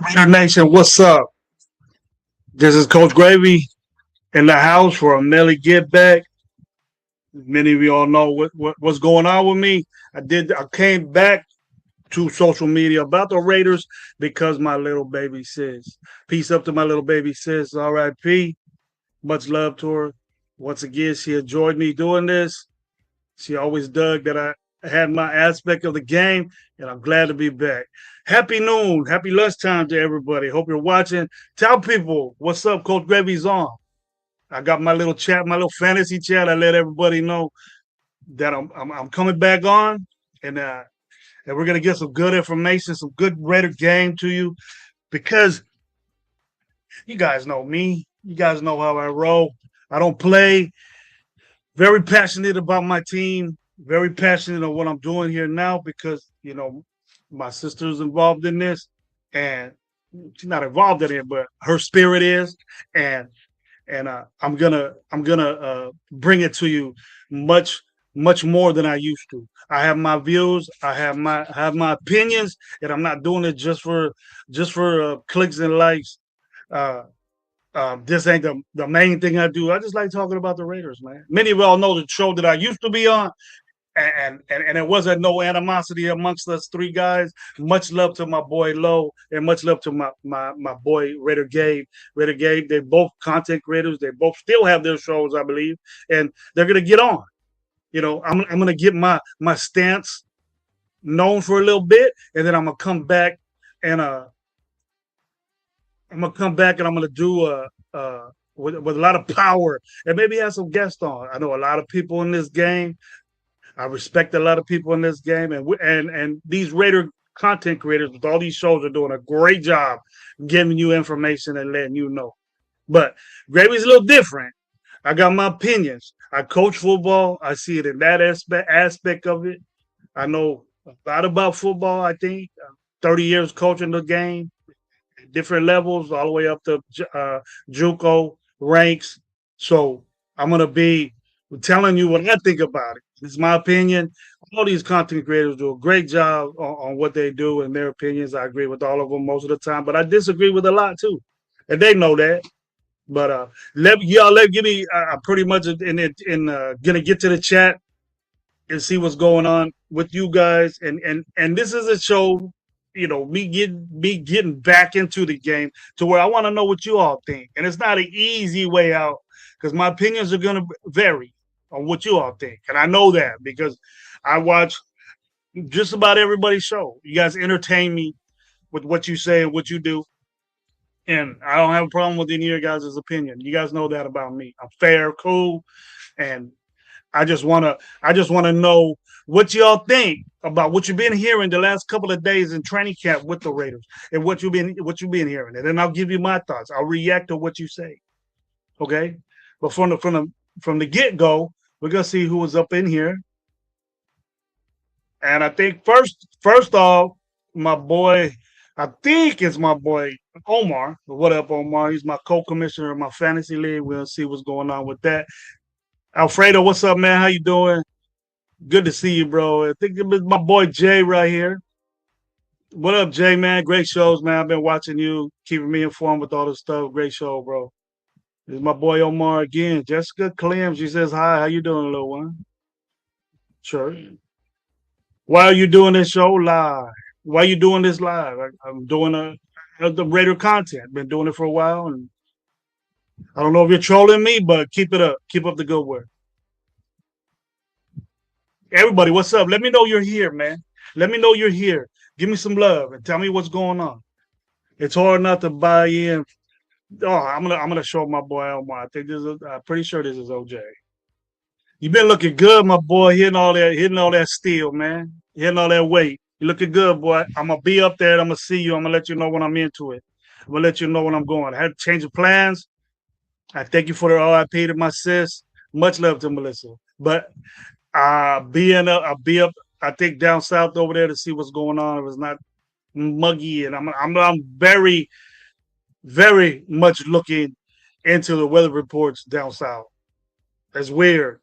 Raider Nation, what's up? This is Coach Gravy in the house for a Melly Get Back. Many of you all know what's going on with me. I came back to social media about the Raiders because my little baby sis. Peace up to my little baby sis, R.I.P. Much love to her. Once again, she enjoyed me doing this. She always dug that I had my aspect of the game, and I'm glad to be back. Happy noon, happy lunchtime to everybody. Hope you're watching. Tell people what's up, Coach Gravy's on. I got my little chat, my little fantasy chat. I let everybody know that I'm coming back on, and we're gonna get some good information, some good Raider game to you because you guys know me. You guys know how I roll. I don't play. Very passionate about my team. Very passionate on what I'm doing here now because my sister's involved in this, and she's not involved in it, but her spirit is, and I'm gonna bring it to you much more than I used to. I have my views, I have my opinions, and I'm not doing it just for clicks and likes. Uh, this ain't the main thing I do. I just like talking about the Raiders, man. Many of y'all know the show that I used to be on, and it wasn't no animosity amongst us three guys. Much love to my boy Low, and much love to my boy Raider Gabe. Raider Gabe, they both content creators. They both still have their shows, I believe, and they're gonna get on. I'm gonna get my stance known for a little bit, and then and I'm gonna come back and I'm gonna do with a lot of power and maybe have some guests on. I know a lot of people in this game. I respect a lot of people in this game, and these Raider content creators with all these shows are doing a great job giving you information and letting you know. But Gravy's a little different. I got my opinions. I coach football. I see it in that aspect of it. I know a lot about football. I think 30 years coaching the game, different levels, all the way up to JUCO ranks. So I'm gonna be telling you what I think about it. It's my opinion. All these content creators do a great job on what they do and their opinions. I agree with all of them most of the time, but I disagree with a lot too, and they know that. But let give me. Pretty much gonna get to the chat and see what's going on with you guys. And this is a show, me getting back into the game to where I want to know what you all think. And it's not an easy way out because my opinions are gonna vary on what you all think. And I know that because I watch just about everybody's show. You guys entertain me with what you say and what you do. And I don't have a problem with any of your guys' opinion. You guys know that about me. I'm fair, cool, and I just wanna know what y'all think about what you've been hearing the last couple of days in training camp with the Raiders and what you've been hearing. And then I'll give you my thoughts. I'll react to what you say. Okay? But from the get-go, we're gonna see who was up in here. And I think first off, my boy, I think it's my boy Omar. What up, Omar? He's my co-commissioner of my fantasy league. We'll see what's going on with that. Alfredo, what's up, man? How you doing? Good to see you, bro. I think it's my boy Jay right here. What up, Jay, man? Great shows, man. I've been watching you, keeping me informed with all this stuff. Great show, bro. This is my boy Omar again. Jessica Clem, she says hi. How you doing, little one? Sure. Why are you doing this show live? Why are you doing this live? I'm doing the Raider content. Been doing it for a while, and I don't know if you're trolling me, but keep it up. Keep up the good work. Everybody, what's up? Let me know you're here, man. Let me know you're here. Give me some love and tell me what's going on. It's hard not to buy in. Oh, I'm gonna show my boy Elmar. I'm pretty sure this is OJ. You been looking good, my boy. Hitting all that steel, man. Hitting all that weight. You looking good, boy. I'm gonna be up there. I'm gonna see you. I'm gonna let you know when I'm into it. I'm gonna let you know when I'm going. I had to change of plans. I thank you for the RIP to my sis. Much love to Melissa. But I'll be up. I think down south over there to see what's going on. If it's not muggy, and I'm very very much looking into the weather reports down south. It's weird.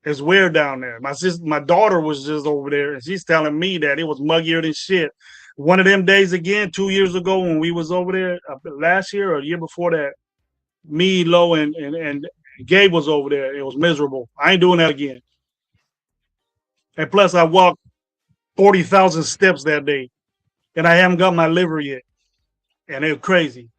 It's weird down there. My daughter was just over there, and she's telling me that it was muggier than shit. one of them days again, 2 years ago when we was over there last year or a year before that. Me, Low, and Gabe was over there. It was miserable. I ain't doing that again. And plus, I walked 40,000 steps that day, and I haven't got my liver yet, and it was crazy.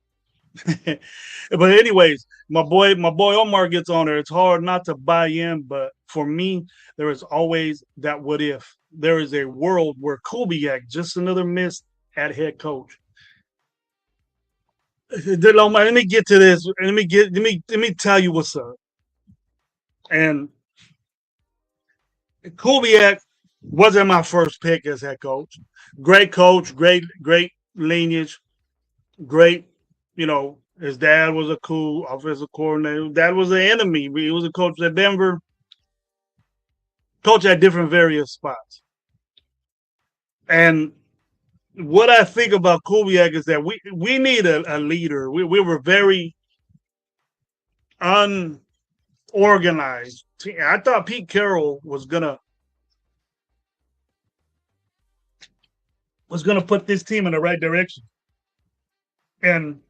But anyways, my boy Omar gets on there. It's hard not to buy in, but for me, there is always that what if. There is a world where Kubiak, just another miss at head coach. Let me get to this. Let me tell you what's up. And Kubiak wasn't my first pick as head coach. Great coach, great lineage, great. His dad was a cool offensive coordinator. Dad was an enemy. He was a coach at Denver. Coach at different various spots. And what I think about Kubiak is that we need a leader. We were very unorganized. I thought Pete Carroll was gonna put this team in the right direction, and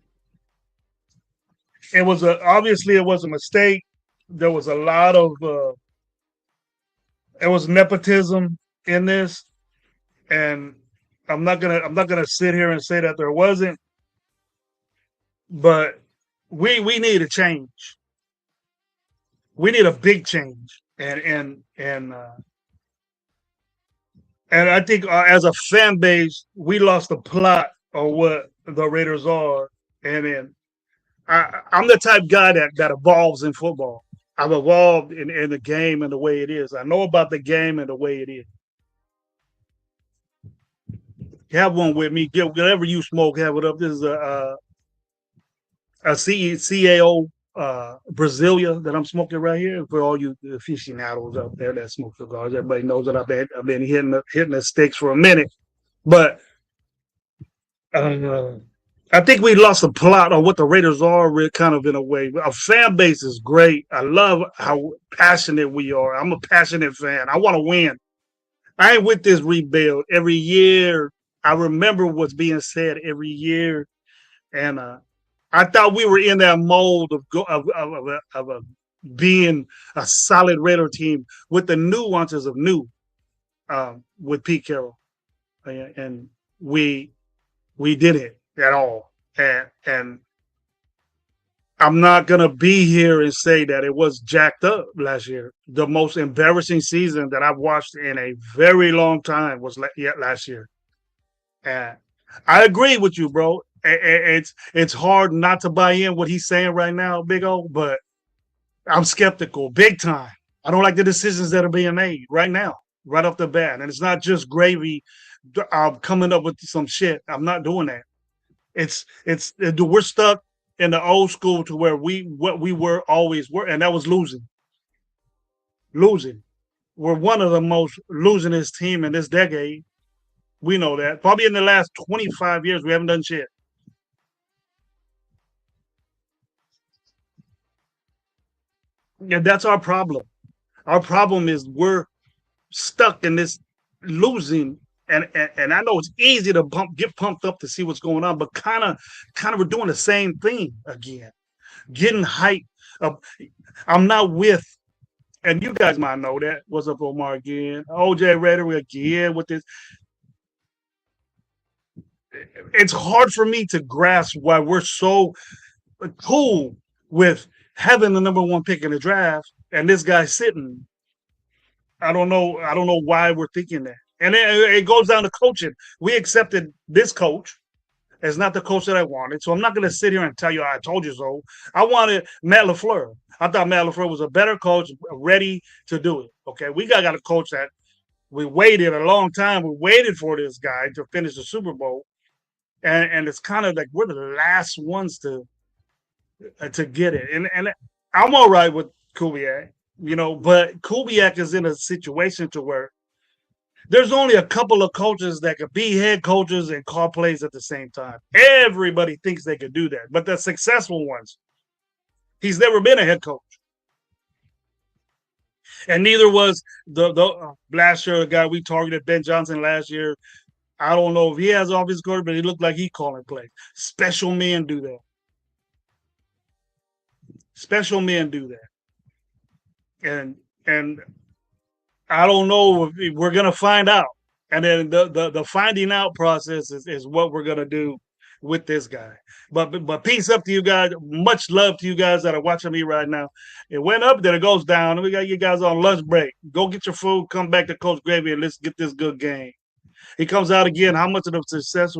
obviously it was a mistake. There was a lot of it was nepotism in this, and I'm not gonna sit here and say that there wasn't, but we need a change. We need a big change, and I think as a fan base, we lost the plot of what the Raiders are, and then I'm the type guy that evolves in football. I've evolved in the game and the way it is. I know about the game and the way it is. Have one with me. Get whatever you smoke. Have it up. This is a CAO Brasilia that I'm smoking right here. For all you aficionados out there that smoke cigars, everybody knows that I've been hitting the sticks for a minute, but I think we lost the plot on what the Raiders are, kind of in a way. Our fan base is great. I love how passionate we are. I'm a passionate fan. I want to win. I ain't with this rebuild every year. I remember what's being said every year, and I thought we were in that mold of being a solid Raider team with the nuances of new with Pete Carroll, and we didn't at all. And I'm not gonna be here and say that it was jacked up last year. The most embarrassing season that I've watched in a very long time was last year. And I agree with you, bro. It's hard not to buy in what he's saying right now, Big O, but I'm skeptical, big time. I don't like the decisions that are being made right now, right off the bat. And it's not just gravy coming up with some shit. I'm not doing that. We're stuck in the old school to where what we were always were, and that was losing. Losing. We're one of the most losingest team in this decade. We know that. Probably in the last 25 years, we haven't done shit. Yeah, that's our problem. Our problem is we're stuck in this losing, and I know it's easy to get pumped up to see what's going on, but kind of we're doing the same thing again, getting hype. I'm not with, and you guys might know that. What's up, Omar again? OJ Raider again with this. It's hard for me to grasp why we're so cool with having the number one pick in the draft and this guy sitting. I don't know. I don't know why we're thinking that. And it goes down to coaching. We accepted this coach as not the coach that I wanted. So I'm not going to sit here and tell you I told you so. I wanted Matt LaFleur. I thought Matt LaFleur was a better coach, ready to do it. Okay, we got a coach that we waited a long time. We waited for this guy to finish the Super Bowl. And it's kind of like we're the last ones to get it. And I'm all right with Kubiak, but Kubiak is in a situation to where there's only a couple of coaches that could be head coaches and call plays at the same time. Everybody thinks they could do that, but the successful ones, he's never been a head coach. And neither was the last year, the guy we targeted, Ben Johnson, last year. I don't know if he has offensive coordinator, but he looked like he calling plays. Special men do that. Special men do that. And I don't know if we're gonna find out. And then the finding out process is what we're gonna do with this guy. But peace up to you guys. Much love to you guys that are watching me right now. It went up, then it goes down. We got you guys on lunch break. Go get your food, come back to Coach Gravy, and let's get this good game. He comes out again. How much of the success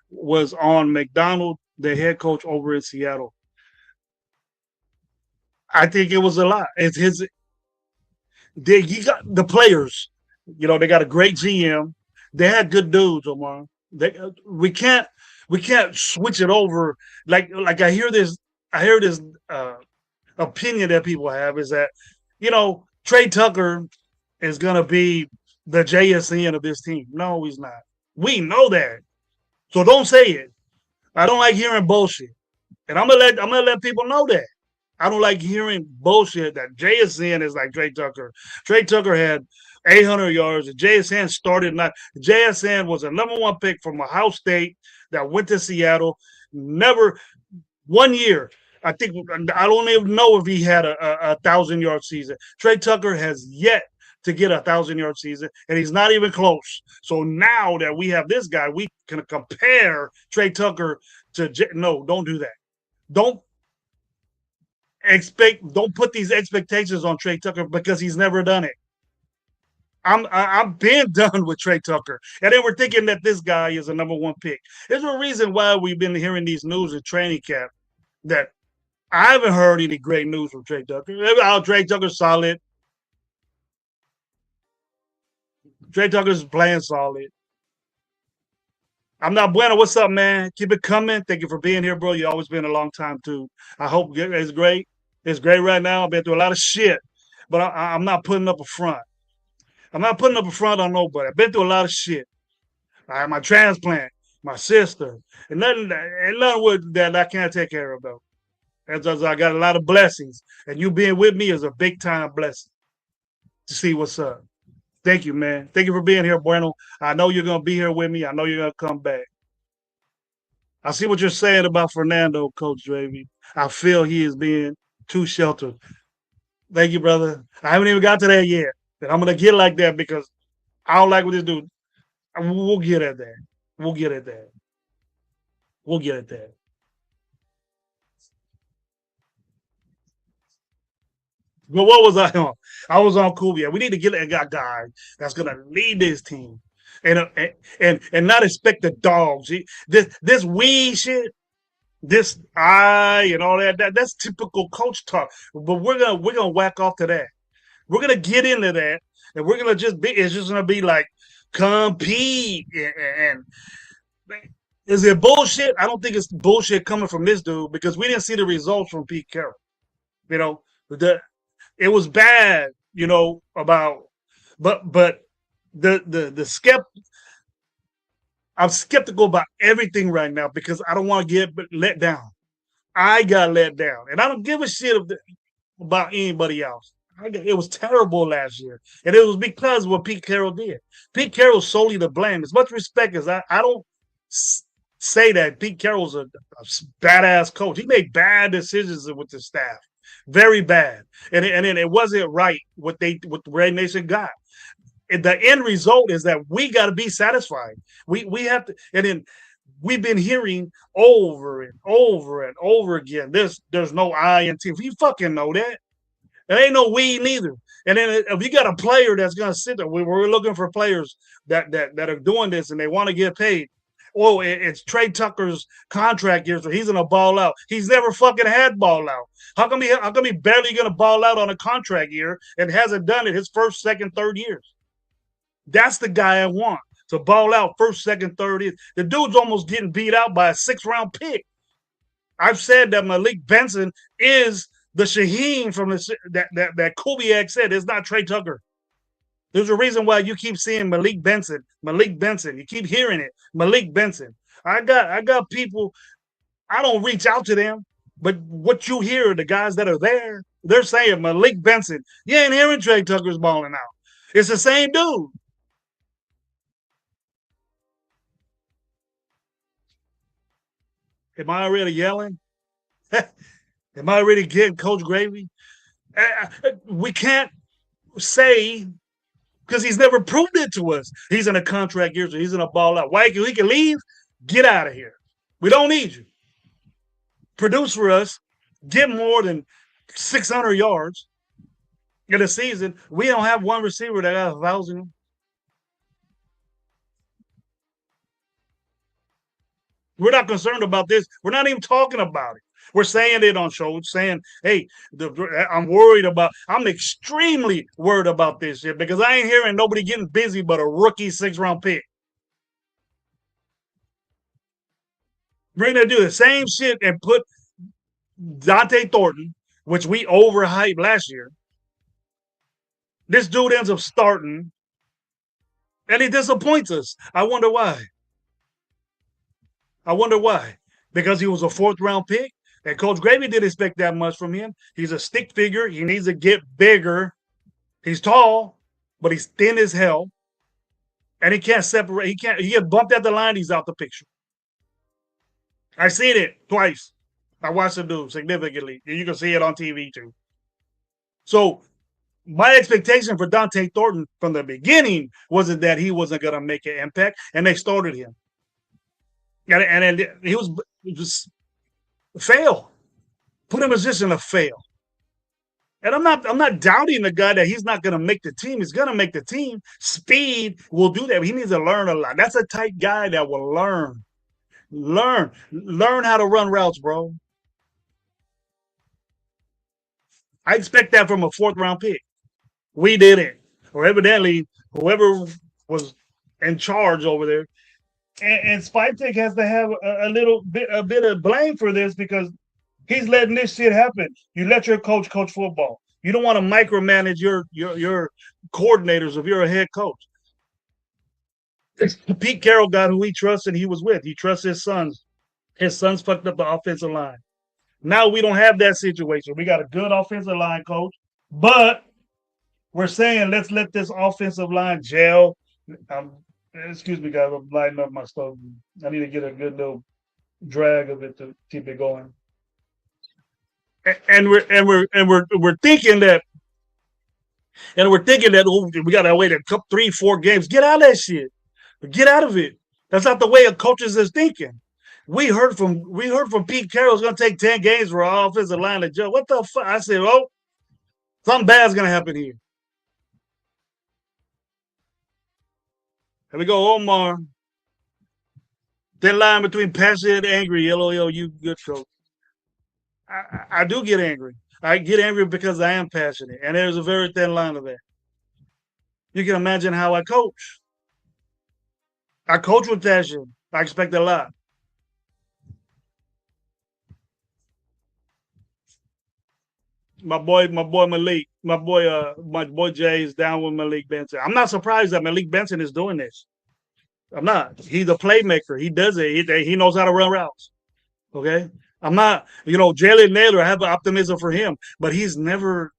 was on McDonald, the head coach over in Seattle? I think it was a lot. It's his. He got the players. They got a great GM. They had good dudes, Omar. We can't switch it over. Like I hear this opinion that people have is that Trey Tucker is gonna be the JSN of this team. No, he's not. We know that. So don't say it. I don't like hearing bullshit. And I'm gonna let people know that. I don't like hearing bullshit that JSN is like Trey Tucker. Trey Tucker had 800 yards. And JSN started not. JSN was a number one pick from Ohio State that went to Seattle. Never 1 year. I think I don't even know if he had a 1,000-yard season. Trey Tucker has yet to get a 1,000-yard season, and he's not even close. So now that we have this guy, we can compare Trey Tucker to. No, don't do that. Don't don't put these expectations on Trey Tucker because he's never done it. I'm been done with Trey Tucker, and then we're thinking that this guy is a number one pick. There's a reason why we've been hearing these news in training camp that I haven't heard any great news from Trey Tucker. Trey Tucker's solid. Trey Tucker's playing solid. I'm not bueno. What's up, man? Keep it coming. Thank you for being here, bro. You always been a long time too. I hope it's great. It's great right now. I've been through a lot of shit, but I'm not putting up a front. I'm not putting up a front on nobody. I've been through a lot of shit. I had my transplant, my sister, and nothing with that I can't take care of though. As I got a lot of blessings, and you being with me is a big time blessing to see what's up. Thank you, man. Thank you for being here, Bueno. I know you're gonna be here with me. I know you're gonna come back. I see what you're saying about Fernando, Coach Dravy. I feel he is being too sheltered. Thank you, brother. I haven't even got to that yet. And I'm gonna get like that because I don't like what this dude. We'll get at that. We'll get at that. We'll get at that. But what was I on? I was on Kubiak. We need to get a guy that's gonna lead this team, and not expect the dogs. This weed shit, this I and all that's typical coach talk. But we're gonna whack off to that. We're gonna get into that, and we're gonna just be. It's just gonna be like compete and is it bullshit? I don't think it's bullshit coming from this dude because we didn't see the results from Pete Carroll. You know, it was bad, about but the I'm skeptical about everything right now because I don't want to get let down. I got let down, and I don't give a shit about anybody else. It was terrible last year, and it was because of what Pete Carroll did. Pete Carroll's solely to blame. As much respect as I don't say that Pete Carroll's a badass coach. He made bad decisions with the staff, very bad, and then it wasn't right what the Red Nation got. And the end result is that we got to be satisfied. We have to, and then we've been hearing over and over and over again. There's no I in team. You fucking know that. There ain't no we neither. And then if you got a player that's gonna sit there, we're looking for players that are doing this and they want to get paid. Oh, it's Trey Tucker's contract year, so he's gonna ball out. He's never fucking had ball out. How come he barely gonna ball out on a contract year and hasn't done it his first, second, third years? That's the guy I want to ball out first, second, third years. The dude's almost getting beat out by a 6th-round pick. I've said that Malik Benson is the Shaheen from that Kubiak said. It's not Trey Tucker. There's a reason why you keep seeing Malik Benson. You keep hearing it. Malik Benson. I got people. I don't reach out to them, but what you hear, the guys that are there, they're saying Malik Benson. You ain't hearing Trey Tucker's balling out. It's the same dude. Am I already yelling? Am I already getting Coach Gravy? We can't say because he's never proved it to us. He's in a contract year, so he's in a ball out. Why he can leave? Get out of here. We don't need you. Produce for us. Get more than 600 yards in a season. We don't have one receiver that got 1,000. We're not concerned about this. We're not even talking about it. We're saying it on shows, saying, hey, I'm worried about, I'm extremely worried about this shit because I ain't hearing nobody getting busy but a rookie 6th-round pick. We're going to do the same shit and put Dante Thornton, which we overhyped last year. This dude ends up starting, and he disappoints us. I wonder why. Because he was a 4th-round pick? And Coach Gravy didn't expect that much from him. He's a stick figure. He needs to get bigger. He's tall, but he's thin as hell. And he can't separate. He get bumped at the line. He's out the picture. I've seen it twice. I watched the dude significantly. You can see it on TV too. So my expectation for Dante Thornton from the beginning wasn't that he wasn't going to make an impact, and they started him. And he was just fail. Put him in a position to fail. And I'm not doubting the guy that he's not going to make the team. He's going to make the team. Speed will do that. He needs to learn a lot. That's a type guy that will learn. Learn how to run routes, bro. I expect that from a 4th-round pick. We didn't. Or evidently, whoever was in charge over there. And Spike has to have a bit of blame for this because he's letting this shit happen. You let your coach football. You don't want to micromanage your coordinators if you're a head coach. Pete Carroll got who he trusts and he was with. He trusts his sons. His sons fucked up the offensive line. Now we don't have that situation. We got a good offensive line coach, but we're saying let's let this offensive line gel. Excuse me, guys. I'm lighting up my stove. I need to get a good little drag of it to keep it going. And we're thinking that, we got to wait a couple, 3-4 games. Get out of that shit. Get out of it. That's not the way a coaches is thinking. We heard from Pete Carroll it's going to take 10 games for our offensive line to gel. What the fuck? I said, oh, something bad's going to happen here. Here we go, Omar. Thin line between passionate and angry. LOL, you good coach. I do get angry. I get angry because I am passionate, and there's a very thin line of that. You can imagine how I coach. I coach with passion. I expect a lot. My boy Malik, my boy Jay is down with Malik Benson. I'm not surprised that Malik Benson is doing this. I'm not. He's a playmaker. He does it. He knows how to run routes. Okay. I'm not, Jalen Naylor, I have optimism for him, but he's never,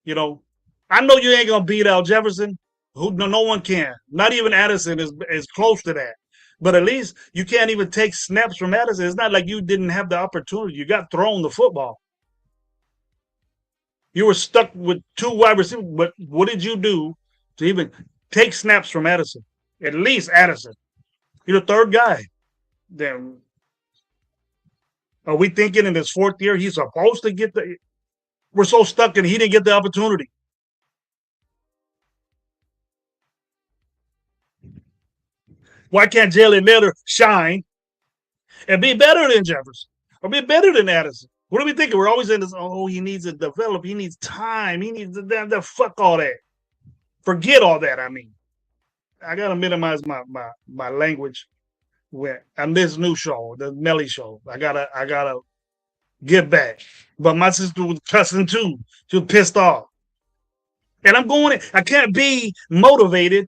I know you ain't going to beat out Jefferson. No one can. Not even Addison is close to that. But at least you can't even take snaps from Addison. It's not like you didn't have the opportunity. You got thrown the football. You were stuck with 2 wide receivers. But what did you do to even take snaps from Addison? At least Addison. You're the 3rd guy. Then are we thinking in his 4th year he's supposed to get the? We're so stuck and he didn't get the opportunity. Why can't Jalen Naylor shine and be better than Jefferson or be better than Addison? What are we thinking? We're always in this, he needs to develop. He needs time. He needs to fuck all that. Forget all that, I mean. I got to minimize my language on this new show, the Mellys show. I gotta get back. But my sister was cussing too. She was pissed off. And I can't be motivated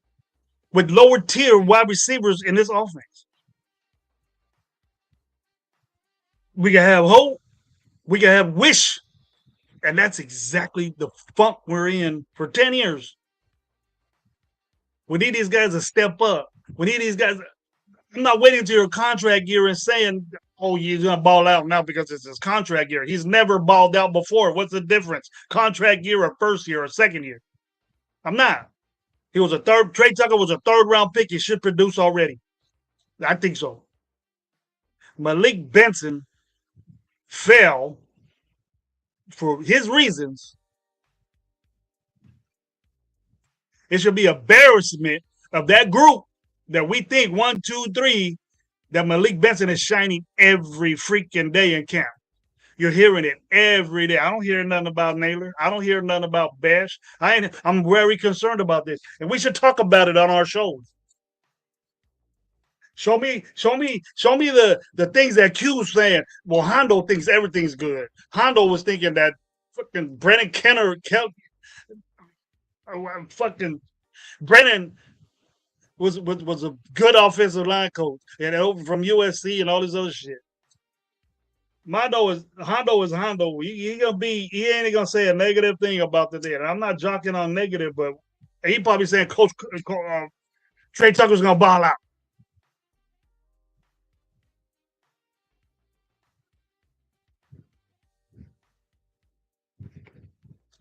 with lower tier wide receivers in this offense. We can have hope. We can have wish. And that's exactly the funk we're in for 10 years. We need these guys to step up. We need these guys. I'm not waiting until your contract year and saying Oh, he's gonna ball out now because it's his contract year. He's never balled out before. What's the difference? Contract year or first year or second year? I'm not. He was a third. Trey Tucker was a third round pick. He should produce already. I think so. Malik Benson fell for his reasons. It should be embarrassment of that group that we think 1, 2, 3 that Malik Benson is shining every freaking day in camp. You're hearing it every day. I don't hear nothing about Naylor. I don't hear nothing about Bash. I'm very concerned about this, and we should talk about it on our shows. Show me the things that Q's saying. Well, Hondo thinks everything's good. Hondo was thinking that fucking Brennan Kenner, fucking Brennan was a good offensive line coach, and from USC and all this other shit. Hondo is Hondo. He ain't gonna say a negative thing about the day. And I'm not joking on negative, but he probably saying Coach Trey Tucker's gonna ball out.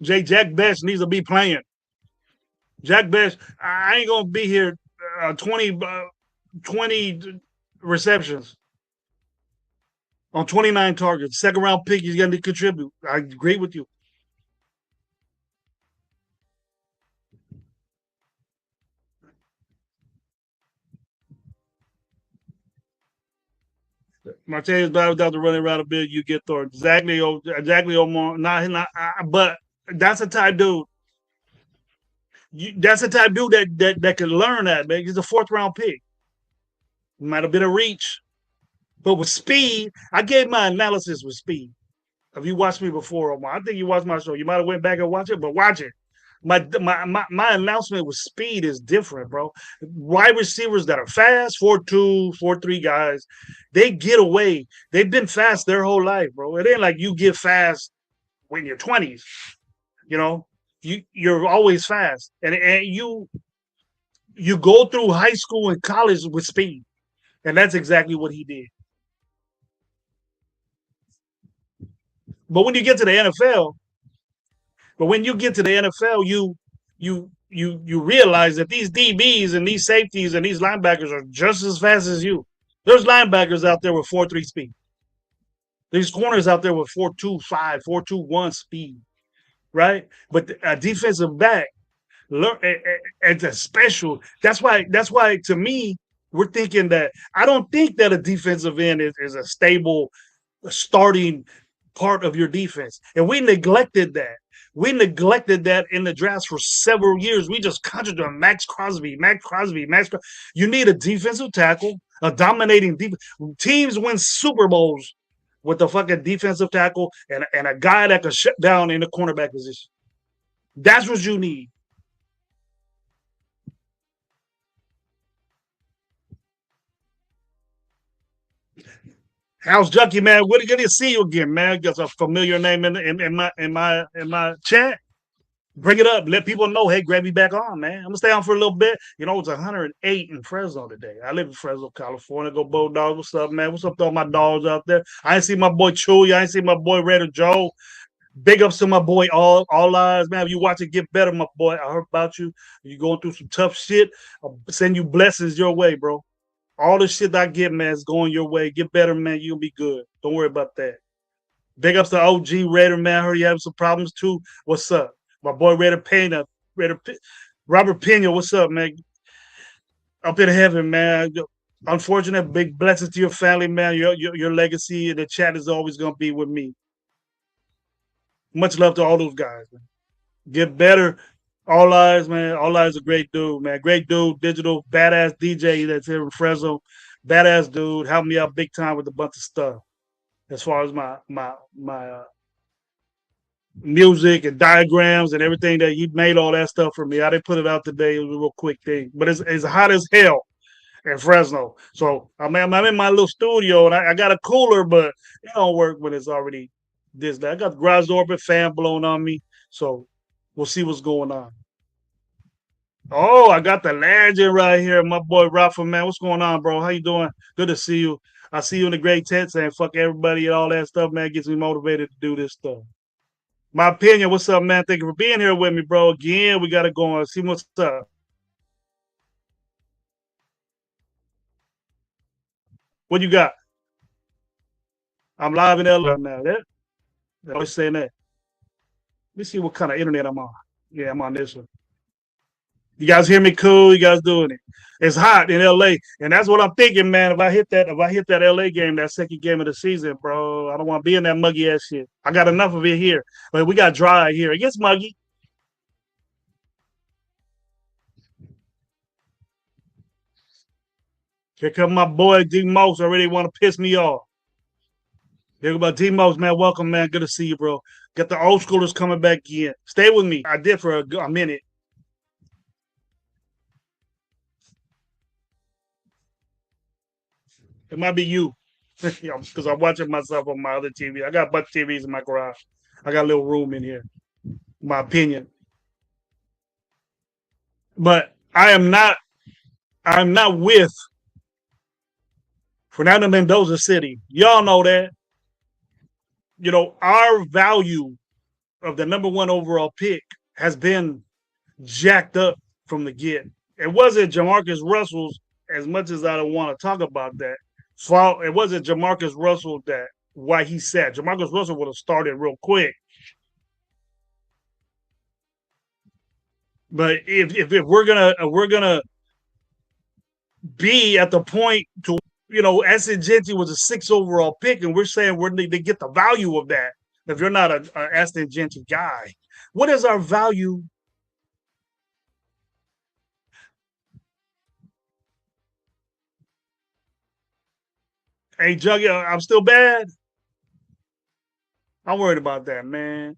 Jack Best needs to be playing. Jack Best, I ain't gonna be here 20 receptions on 29 targets. Second round pick, he's going to contribute. I agree with you. Martinez battled out the running around a bit. You get Thor. Exactly, Omar. But that's a type dude. That's the type dude that can learn that, man. He's a fourth round pick. Might have been a reach. But with speed, I gave my analysis with speed. If you watched me before, Omar, I think you watched my show. You might have went back and watched it, but watch it. My announcement with speed is different, bro. Wide receivers that are fast, 4-2, 4-3 guys, they get away. They've been fast their whole life, bro. It ain't like you get fast when you're 20s. You know, you're always fast. And you go through high school and college with speed. And that's exactly what he did. But when you get to the NFL, you realize that these DBs and these safeties and these linebackers are just as fast as you. There's linebackers out there with 4-3 speed. There's corners out there with 4-2-5, 4-2-1 speed, right? But a defensive back, it's a special. That's why to me, we're thinking that I don't think that a defensive end is a stable starting part of your defense. And we neglected that. We neglected that in the drafts for several years. We just concentrated on Max Crosby. You need a defensive tackle, a dominating defense. Teams win Super Bowls with a fucking defensive tackle and a guy that can shut down in the cornerback position. That's what you need. How's Junkie, man? What good to see you again, man? Got a familiar name in my chat. Bring it up. Let people know, hey, grab me back on, man. I'm gonna stay on for a little bit. You know, it's 108 in Fresno today. I live in Fresno, California. Go Bulldogs. What's up, man? What's up to all my dogs out there? I ain't see my boy Chewy. I ain't see my boy Red or Joe. Big ups to my boy All Eyes, man. If you watch it, get better, my boy. I heard about you. You going through some tough shit. I'll send you blessings your way, bro. All the shit I get, man, is going your way. Get better, man. You'll be good. Don't worry about that. Big ups to OG Raider, man. I heard you having some problems too. What's up? My boy Raider Pena, Robert Pena, what's up, man? Up in heaven, man. Unfortunate, big blessings to your family, man. Your legacy in the chat is always gonna be with me. Much love to all those guys, man. Get better. All Eyes, man. All Eyes a great dude, man. Great dude, digital, badass DJ that's here in Fresno. Badass dude. Helped me out big time with a bunch of stuff. As far as my music and diagrams and everything that he made all that stuff for me. I didn't put it out today. It was a real quick thing. But it's hot as hell in Fresno. So I'm in my little studio and I got a cooler, but it don't work when it's already this. I got the garage orbit fan blowing on me. So we'll see what's going on. Oh, I got the legend right here, my boy Rafa, man. What's going on, bro? How you doing? Good to see you. I see you in the great tent saying fuck everybody and all that stuff, man. Gets me motivated to do this stuff. My opinion, what's up, man? Thank you for being here with me, bro. Again, we gotta go and see what's up. What you got? I'm live in LA right now. They're always saying that. Let me see what kind of internet I'm on. Yeah, I'm on this one. You guys hear me? Cool. You guys doing it? It's hot in LA, and that's what I'm thinking, man. If I hit that LA game, that second game of the season, bro, I don't want to be in that muggy ass shit. I got enough of it here, but we got dry here. It gets muggy. Here come my boy D Moss. Already want to piss me off. Here about D Moss, man. Welcome, man. Good to see you, bro. Got the old schoolers coming back in. Stay with me. I did for a minute. It might be you. Because I'm watching myself on my other TV. I got a bunch of TVs in my garage. I got a little room in here. My opinion. But I'm not with Fernando Mendoza City. Y'all know that. Our value of the number one overall pick has been jacked up from the get. It wasn't Jamarcus Russell's, as much as I don't want to talk about that, fault. It wasn't Jamarcus Russell that why he sat. Jamarcus Russell would have started real quick. But if we're gonna be at the point to Aston Gentry was a 6 overall pick, and we're saying they get the value of that. If you're not a Aston Gentry guy, what is our value? Hey, Juggy, I'm still bad. I'm worried about that, man.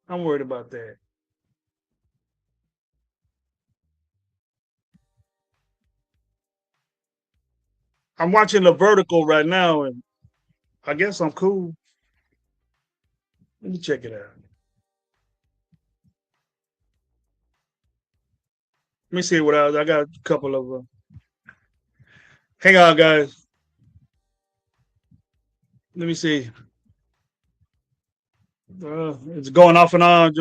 I'm worried about that. I'm watching the vertical right now, and I guess I'm cool. Let me check it out. Let me see what else. I got a couple of them. Hang on, guys. Let me see. It's going off and on.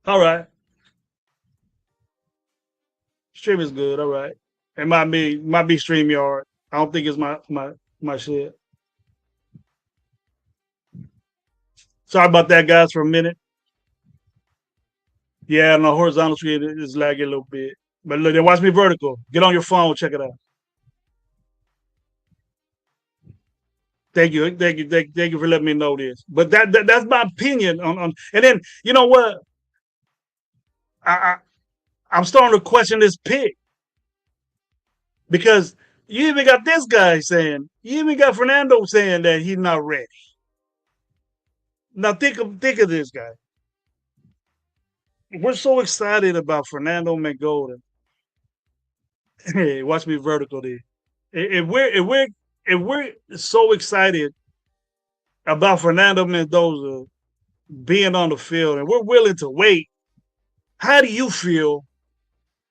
All right. Stream is good. All right. It might be StreamYard. I don't think it's my shit. Sorry about that, guys, for a minute. Yeah, on the horizontal screen it's lagging a little bit. But look, they watch me vertical. Get on your phone, check it out. Thank you for letting me know this. But that's my opinion on. And then you know what? I I'm starting to question this pick because you even got this guy saying, you even got Fernando saying that he's not ready. Now think of this guy. We're so excited about Fernando McGolden. Hey, watch me vertical there. If we're so excited about Fernando Mendoza being on the field and we're willing to wait, how do you feel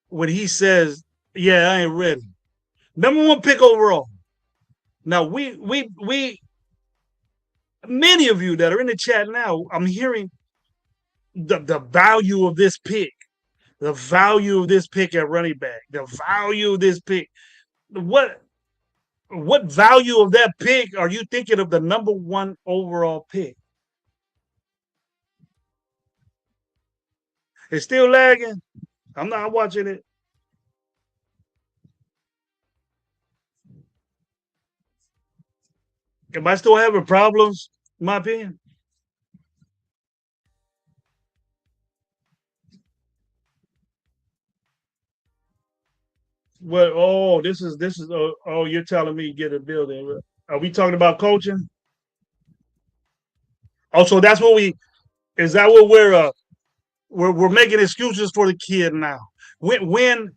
when he says, "Yeah, I ain't ready"? Number one pick overall. Now we many of you that are in the chat now, I'm hearing the value of this pick, the value of this pick at running back, the value of this pick. What value of that pick are you thinking of the number one overall pick? It's still lagging. I'm not watching it. Am I still having problems? In my opinion. Well, oh, this is. Oh, you're telling me get a building. Are we talking about coaching? Also, that's what we. Is that what we're making excuses for the kid now? When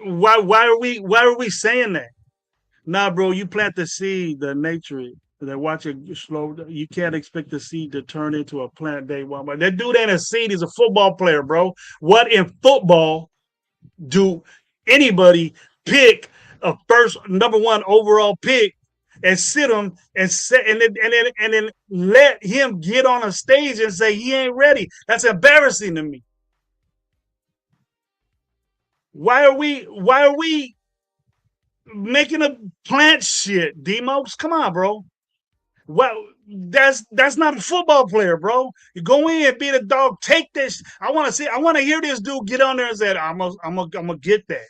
why are we saying that? Nah, bro, you plant the seed, the nature. They watch it slow. You can't expect the seed to turn into a plant day one. But that dude ain't a seed. He's a football player, bro. What in football do anybody pick a first number one overall pick and sit him and set and then let him get on a stage and say he ain't ready? That's embarrassing to me. Why are we making a plant shit, Demos? Come on, bro. Well, that's not a football player, bro. You go in and be the dog. Take this. I want to see. I want to hear this dude get on there and say, "I'm gonna get that.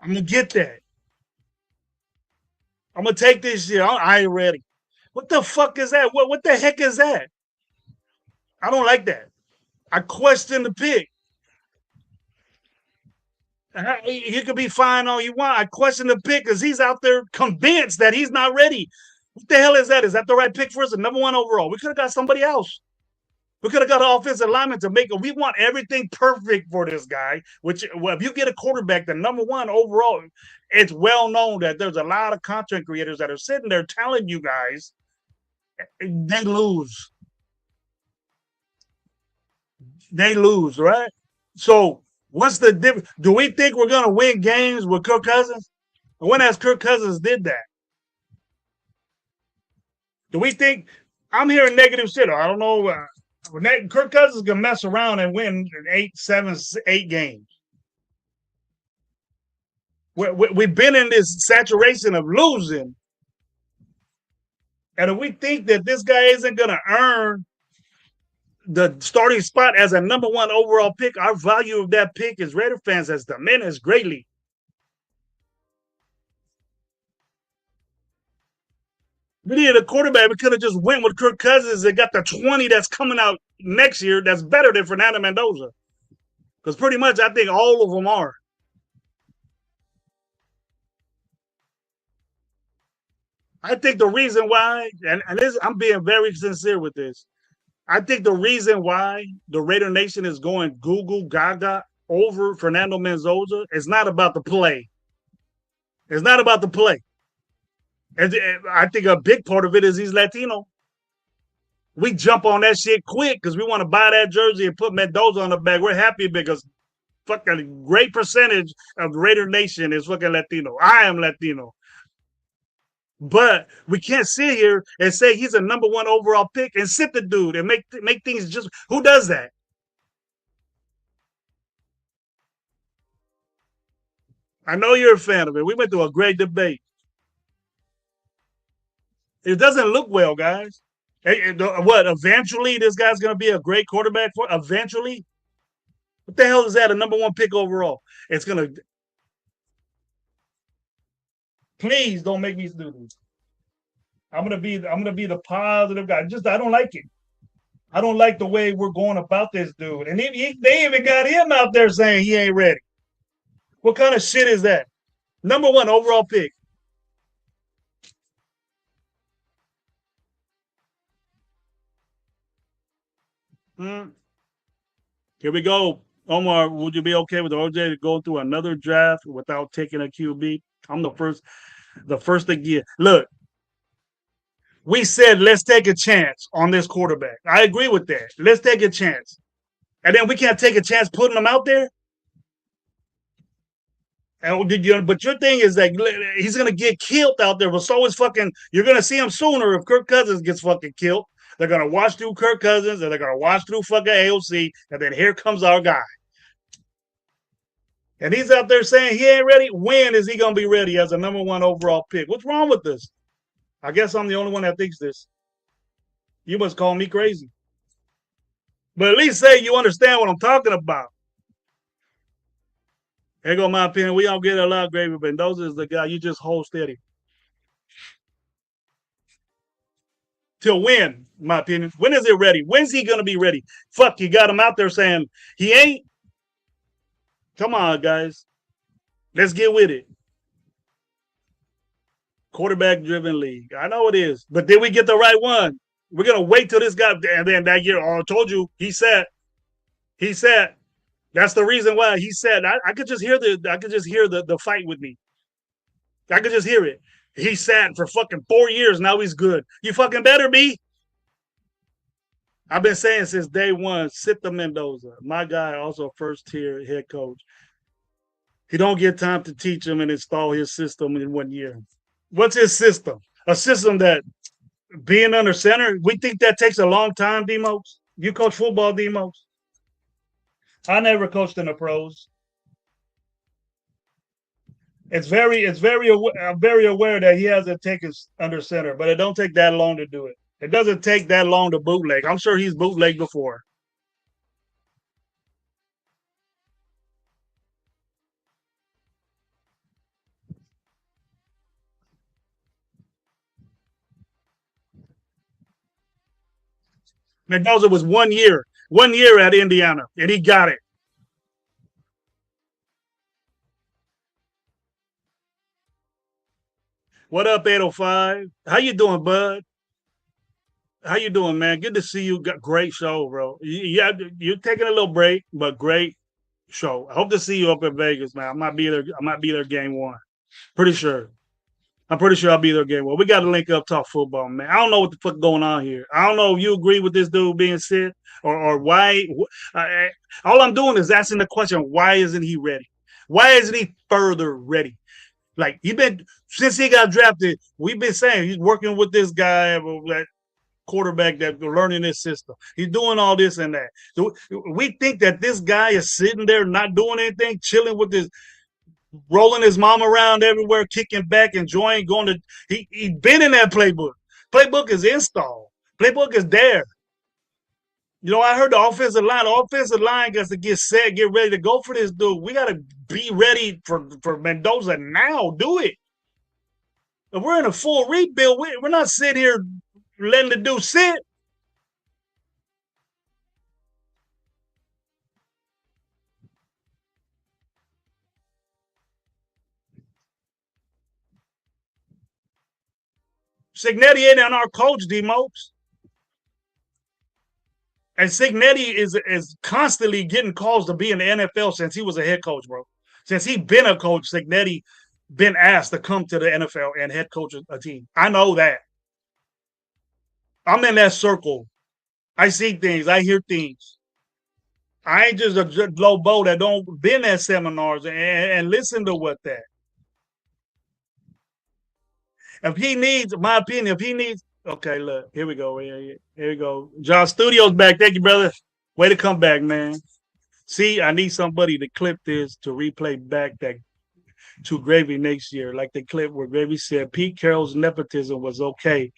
I'm gonna get that. I'm gonna take this shit. I ain't ready." What the fuck is that? What the heck is that? I don't like that. I question the pick. He could be fine all you want. I question the pick because he's out there convinced that he's not ready. What the hell is that? Is that the right pick for us? The number one overall. We could have got somebody else. We could have got an offensive lineman to make it. We want everything perfect for this guy. Which, well, if you get a quarterback, the number one overall, it's well known that there's a lot of content creators that are sitting there telling you guys they lose. They lose, right? So what's the difference? Do we think we're going to win games with Kirk Cousins? When has Kirk Cousins did that? Do we think I'm hearing negative shit? I don't know. Kirk Cousins can mess around and win 8, 7, 8 games. We've been in this saturation of losing. And if we think that this guy isn't going to earn the starting spot as a number one overall pick, our value of that pick as Raider fans has diminished greatly. We needed a quarterback. We could have just went with Kirk Cousins and got the 20 that's coming out next year that's better than Fernando Mendoza. Because pretty much I think all of them are. I think the reason why, and this, I'm being very sincere with this, I think the reason why the Raider Nation is going Google Gaga over Fernando Mendoza is not about the play. It's not about the play. And I think a big part of it is he's Latino. We jump on that shit quick because we want to buy that jersey and put Mendoza on the back. We're happy because fucking great percentage of Raider Nation is fucking Latino. I am Latino. But we can't sit here and say he's a number one overall pick and sit the dude and make things just. Who does that? I know you're a fan of it. We went through a great debate. It doesn't look well, guys. What? Eventually, this guy's going to be a great quarterback for. Eventually, what the hell is that? A number one pick overall. It's going to. Please don't make me do this. I'm gonna be the positive guy. Just I don't like it. I don't like the way we're going about this dude. And they even got him out there saying he ain't ready. What kind of shit is that? Number one overall pick. Hmm. Here we go. Omar, would you be okay with OJ to go through another draft without taking a QB? I'm the first to get. Look, we said let's take a chance on this quarterback. I agree with that. Let's take a chance. And then we can't take a chance putting him out there. But your thing is that he's gonna get killed out there. But so is fucking. You're gonna see him sooner if Kirk Cousins gets fucking killed. They're gonna watch through Kirk Cousins and they're gonna watch through fucking AOC, and then here comes our guy. And he's out there saying he ain't ready. When is he gonna be ready as a number one overall pick? What's wrong with this? I guess I'm the only one that thinks this. You must call me crazy. But at least say you understand what I'm talking about. Here go my opinion. We don't get a lot of gravy, but those is the guy you just hold steady. Till when, my opinion? When is it ready? When's he gonna be ready? Fuck, you got him out there saying he ain't. Come on, guys. Let's get with it. Quarterback driven league. I know it is. But did we get the right one? We're gonna wait till this guy and then that year. Oh, I told you, he said. That's the reason why he said I could just hear the fight with me. I could just hear it. He sat for fucking 4 years. Now he's good. You fucking better be. I've been saying since day one, sit the Mendoza. My guy, also first tier head coach. He don't get time to teach him and install his system in 1 year. What's his system? A system that being under center, we think that takes a long time, Demos. You coach football, Demos. I never coached in the pros. I'm very aware that he has to take us under center, but it don't take that long to do it. It doesn't take that long to bootleg. I'm sure he's bootlegged before. Mendoza was 1 year at Indiana, and he got it. What up, 805? How you doing, bud? How you doing, man? Good to see you. Got great show, bro. You're taking a little break, but great show. I hope to see you up in Vegas, man. I might be there. I might be there game one. Pretty sure. I'm pretty sure I'll be there game one. We got to link up, talk football, man. I don't know what the fuck going on here. I don't know if you agree with this dude being sick or why. All I'm doing is asking the question: why isn't he ready? Why isn't he further ready? Like he been since he got drafted. We've been saying he's working with this guy, that quarterback that learning this system. He's doing all this and that. So we think that this guy is sitting there not doing anything, chilling with his, rolling his mom around everywhere, kicking back, enjoying going to. He's been in that playbook. Playbook is installed. Playbook is there. You know, I heard the offensive line. The offensive line got to get set, get ready to go for this dude. We got to be ready for Mendoza now. Do it. If we're in a full rebuild, we're not sitting here letting the dude sit. Signetti ain't on our coach, D-Mopes. And Signetti is constantly getting calls to be in the NFL since he was a head coach, bro. Since he been a coach, Signetti been asked to come to the NFL and head coach a team. I know that. I'm in that circle. I see things. I hear things. I ain't just a low bow that don't been at seminars and listen to what that. If he needs, my opinion, if he needs, okay, look, here we go. Here we go. John Studios back. Thank you, brother. Way to come back, man. See, I need somebody to clip this to replay back that to Gravy next year, like the clip where Gravy said Pete Carroll's nepotism was okay.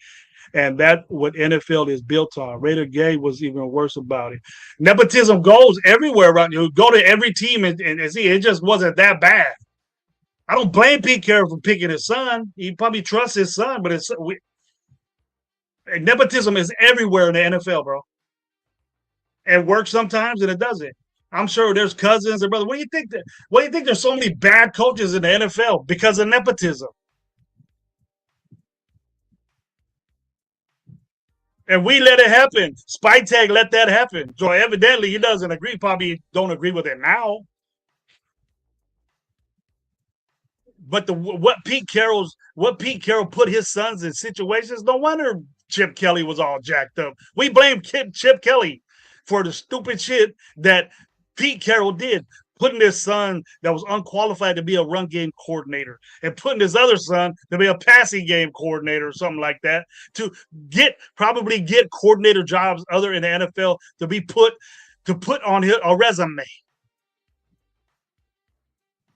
And that what NFL is built on. Raider Gay was even worse about it. Nepotism goes everywhere around you. Go to every team and see it just wasn't that bad. I don't blame Pete Carroll for picking his son. He probably trusts his son, but nepotism is everywhere in the NFL, bro. It works sometimes and it doesn't. I'm sure there's cousins and brothers. What do you think? What do you think? There's so many bad coaches in the NFL because of nepotism, and we let it happen. Spytag let that happen. So evidently he doesn't agree. Probably don't agree with it now. But what Pete Carroll put his sons in situations. No wonder Chip Kelly was all jacked up. We blame Chip Kelly for the stupid shit that Pete Carroll did, putting his son that was unqualified to be a run game coordinator and putting his other son to be a passing game coordinator or something like that to probably get coordinator jobs other in the NFL to put on a resume.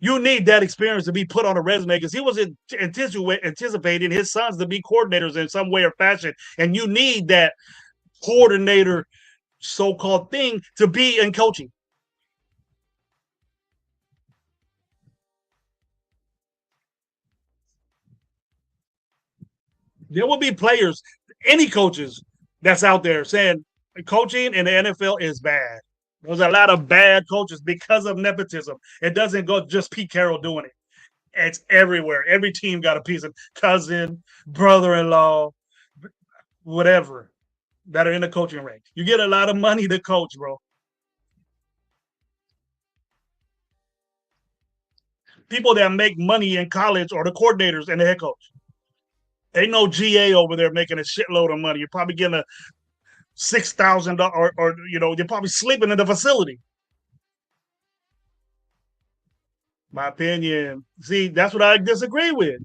You need that experience to be put on a resume because he was anticipating his sons to be coordinators in some way or fashion. And you need that coordinator so-called thing to be in coaching. There will be players, any coaches that's out there saying coaching in the NFL is bad. There's a lot of bad coaches because of nepotism. It doesn't go just Pete Carroll doing it. It's everywhere. Every team got a piece of cousin, brother-in-law, whatever that are in the coaching ranks. You get a lot of money to coach, bro. People that make money in college are the coordinators and the head coach. Ain't no GA over there making a shitload of money. You're probably getting a $6,000, or you're probably sleeping in the facility. My opinion. See, that's what I disagree with.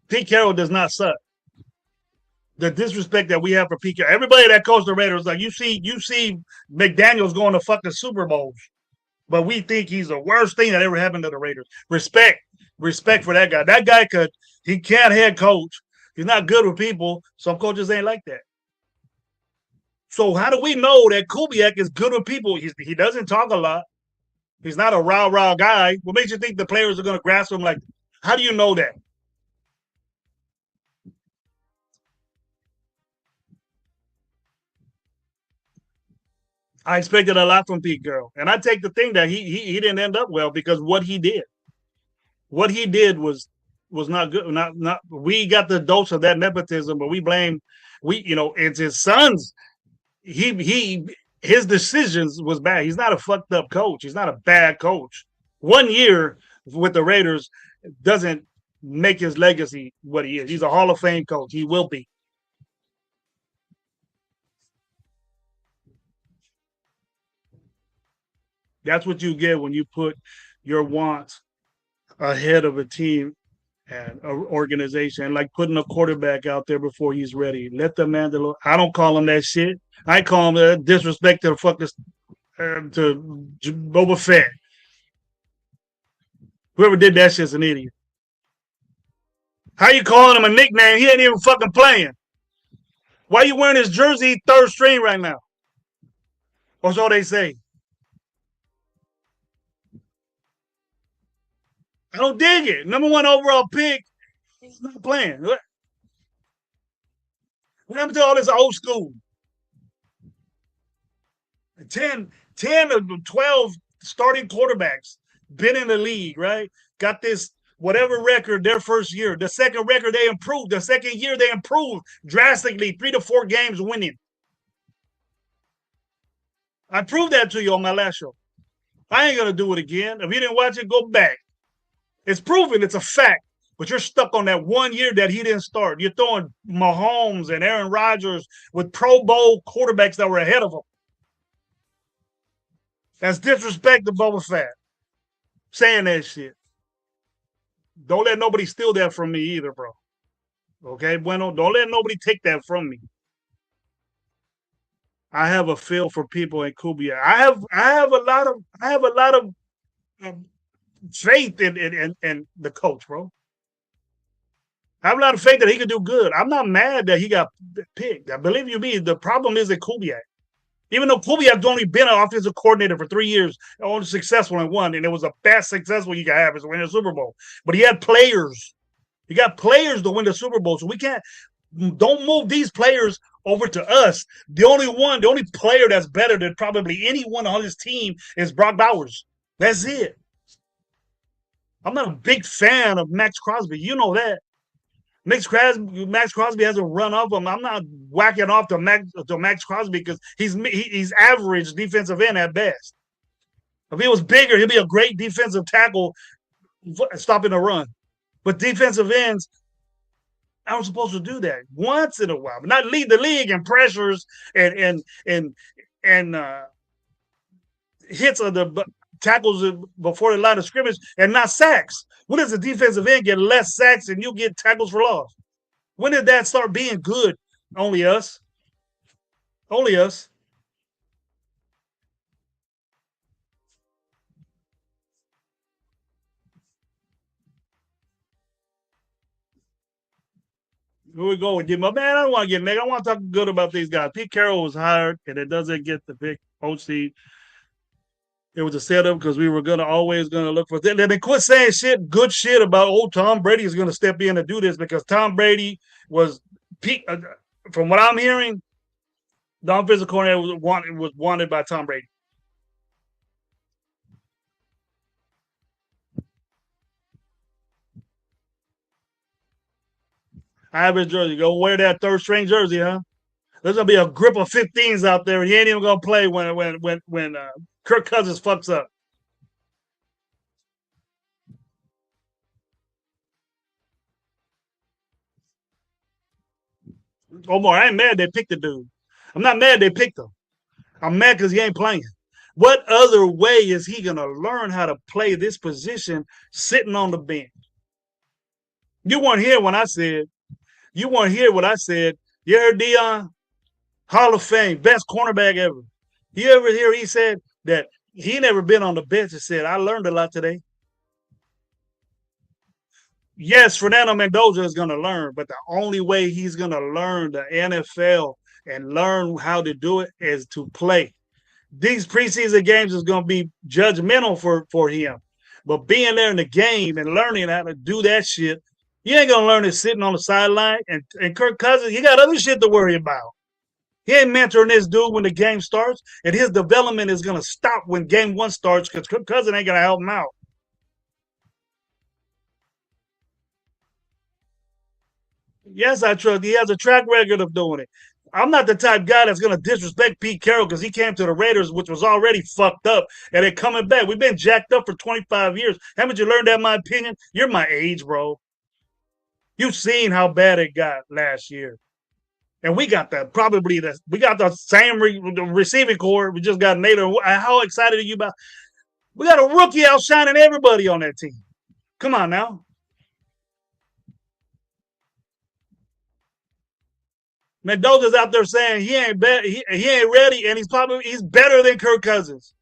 Pete Carroll does not suck. The disrespect that we have for Pete Carroll. Everybody that coached the Raiders, like you see McDaniels going to fucking Super Bowls, but we think he's the worst thing that ever happened to the Raiders. Respect for that guy. That guy he can't head coach. He's not good with people. Some coaches ain't like that. So how do we know that Kubiak is good with people? He doesn't talk a lot. He's not a rah guy. What makes you think the players are going to grasp him like? How do you know that? I expected a lot from Pete Carroll, and I take the thing that he didn't end up well because what he did was not good. Not we got the dose of that nepotism, but we blame it's his sons. He his decisions was bad. He's not a fucked up coach. He's not a bad coach. 1 year with the Raiders doesn't make his legacy what he is. He's a Hall of Fame coach. He will be. That's what you get when you put your wants ahead of a team and an organization, like putting a quarterback out there before he's ready. Let the man. I don't call him that shit. I call him disrespect to fucking to Boba Fett. Whoever did that shit's an idiot. How you calling him a nickname? He ain't even fucking playing. Why you wearing his jersey third string right now? Or so they say. I don't dig it. Number one overall pick, he's not playing. What happened to all this old school? 10 of the 12 starting quarterbacks been in the league, right? Got this whatever record their first year. The second record they improved. The second year they improved drastically, 3 to 4 games winning. I proved that to you on my last show. I ain't gonna do it again. If you didn't watch it, go back. It's proven, it's a fact. But you're stuck on that 1 year that he didn't start. You're throwing Mahomes and Aaron Rodgers with Pro Bowl quarterbacks that were ahead of him. That's disrespect to Boba Fett. Saying that shit. Don't let nobody steal that from me either, bro. Okay, bueno. Don't let nobody take that from me. I have a feel for people in Kubiak. I have a lot of faith in the coach, bro. I have a lot of faith that he could do good. I'm not mad that he got picked. I believe you me. The problem is at Kubiak. Even though Kubiak's only been an offensive coordinator for 3 years, only successful in one, and it was the best successful you can have is to win a Super Bowl. But he had players. He got players to win the Super Bowl. So we don't move these players over to us. The only player that's better than probably anyone on his team is Brock Bowers. That's it. I'm not a big fan of Max Crosby. You know that. Max Crosby has a run of him. I'm not whacking off to Max Crosby because he's average defensive end at best. If he was bigger, he'd be a great defensive tackle stopping the run. But defensive ends aren't supposed to do that once in a while, but not lead the league in pressures and hits of the tackles before the line of scrimmage and not sacks. When does the defensive end get less sacks and you get tackles for loss? When did that start being good? Only us. Only us. Here we go again. But man, I don't want to get negative. I want to talk good about these guys. Pete Carroll was hired, and it doesn't get the big OC. It was a setup because we were always gonna look for them. Then quit saying good shit about Tom Brady is gonna step in and do this because Tom Brady was Pete. From what I'm hearing, the offensive coordinator was wanted by Tom Brady. I have his jersey. Go wear that third string jersey, huh? There's gonna be a grip of 15s out there, and he ain't even gonna play when Kirk Cousins fucks up. Omar, I ain't mad they picked the dude. I'm not mad they picked him. I'm mad because he ain't playing. What other way is he gonna learn how to play this position sitting on the bench? You weren't here when I said. You weren't here what I said. You heard Dion, Hall of Fame, best cornerback ever. You ever hear he said that he never been on the bench and said, I learned a lot today. Yes, Fernando Mendoza is going to learn, but the only way he's going to learn the NFL and learn how to do it is to play. These preseason games is going to be judgmental for him. But being there in the game and learning how to do that shit, you ain't going to learn it sitting on the sideline. And Kirk Cousins, he got other shit to worry about. He ain't mentoring this dude when the game starts, and his development is going to stop when game one starts because Kirk Cousins ain't going to help him out. Yes, I trust. He has a track record of doing it. I'm not the type guy that's going to disrespect Pete Carroll because he came to the Raiders, which was already fucked up, and they're coming back. We've been jacked up for 25 years. Haven't you learned that, my opinion? You're my age, bro. You've seen how bad it got last year. And we got the same receiving core. We just got Naylor. How excited are you about? We got a rookie outshining everybody on that team. Come on now. Mendoza's out there saying he ain't he ain't ready, and he's better than Kirk Cousins.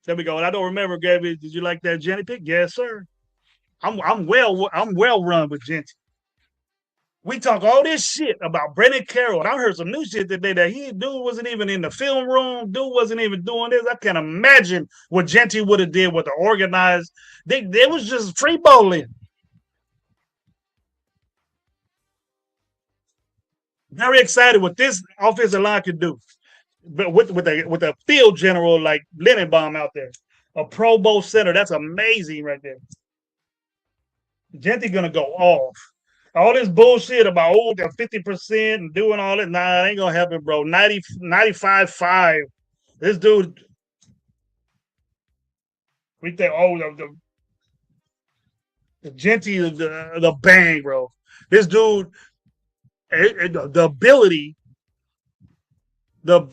There we go. And I don't remember, Gabby. Did you like that Jenny pick? Yes, sir. I'm well run with Genty. We talk all this shit about Brennan Carroll. And I heard some new shit today that dude wasn't even in the film room. Dude wasn't even doing this. I can't imagine what Genty would have did with the organized. They was just free bowling. Very excited what this offensive line could do. But with a field general like Linenbaum out there, a Pro Bowl center, that's amazing right there. Genty gonna go off. All this bullshit about they're 50% and doing all that. Nah, it ain't gonna happen, bro. 95.5. This dude, we think, the Genty, the bang, bro. This dude, the ability, the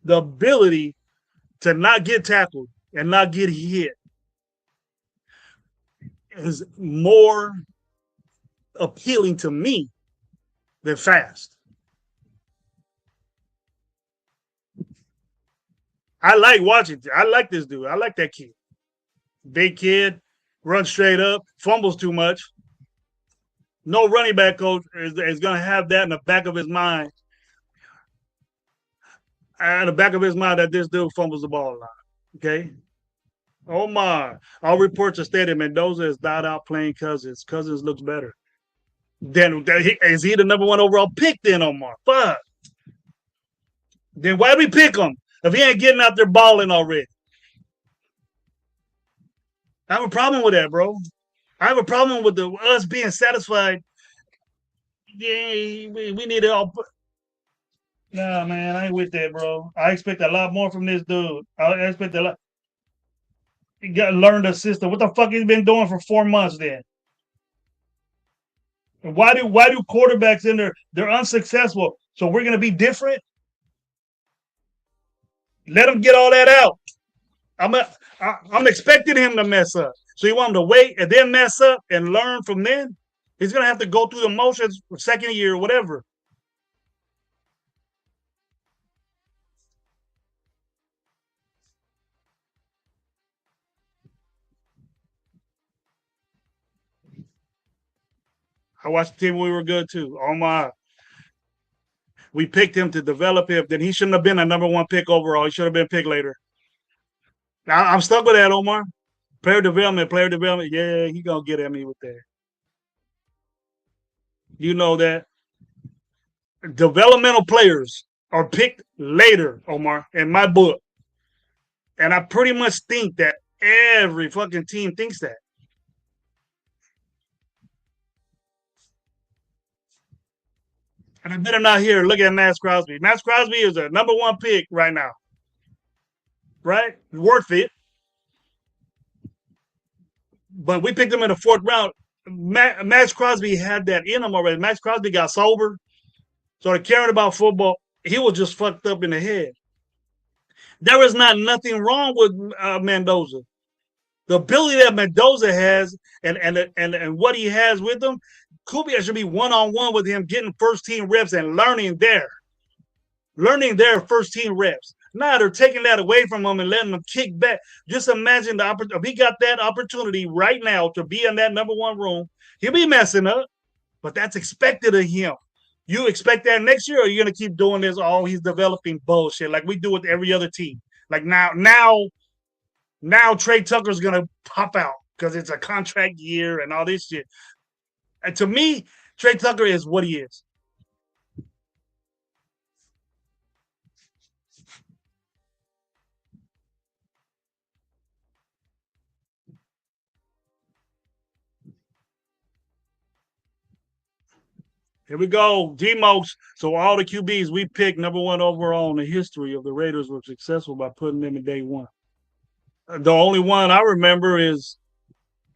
ability to not get tackled and not get hit is more appealing to me than fast. I like watching. I like this dude. I like that kid. Big kid, runs straight up, fumbles too much. No running back coach is going to have that in the back of his mind. In the back of his mind that this dude fumbles the ball a lot. Okay. Oh my! All reports are stating Mendoza is not out playing Cousins. Cousins looks better. Then is he the number one overall pick? Then Omar, fuck. Then why do we pick him if he ain't getting out there balling already? I have a problem with that, bro. I have a problem with us being satisfied. Yeah, we need it all. Nah, man, I ain't with that, bro. I expect a lot more from this dude. I expect a lot. He got to learn the system. What the fuck he's been doing for 4 months then? And why do quarterbacks in there they're unsuccessful? So we're gonna be different. Let him get all that out. I'm expecting him to mess up. So you want him to wait and then mess up and learn from then? He's gonna have to go through the motions for second year or whatever. I watched the team when we were good too. Oh my. We picked him to develop him. Then he shouldn't have been a number one pick overall. He should have been picked later. Now I'm stuck with that, Omar. Player development. Yeah, he gonna get at me with that. You know that developmental players are picked later, Omar, in my book. And I pretty much think that every fucking team thinks that. And I better not hear. Look at Max Crosby. Max Crosby is a number one pick right now. Right? Worth it. but we picked him in the fourth round. Max Crosby had that in him already. Max Crosby got sober, started caring about football. He was just fucked up in the head. There is not nothing wrong with Mendoza. The ability that Mendoza has and what he has with him, Kubiak should be one on one with him, getting first team reps and learning their first team reps. Now they're taking that away from him and letting him kick back. Just imagine if he got that opportunity right now to be in that number one room, he'll be messing up, but that's expected of him. You expect that next year, or are you gonna keep doing this? Oh, he's developing bullshit like we do with every other team. Like now Trey Tucker's gonna pop out because it's a contract year and all this shit. And to me, Trey Tucker is what he is. Here we go, Demos. So all the QBs we picked number one overall in the history of the Raiders were successful by putting them in day one. The only one I remember is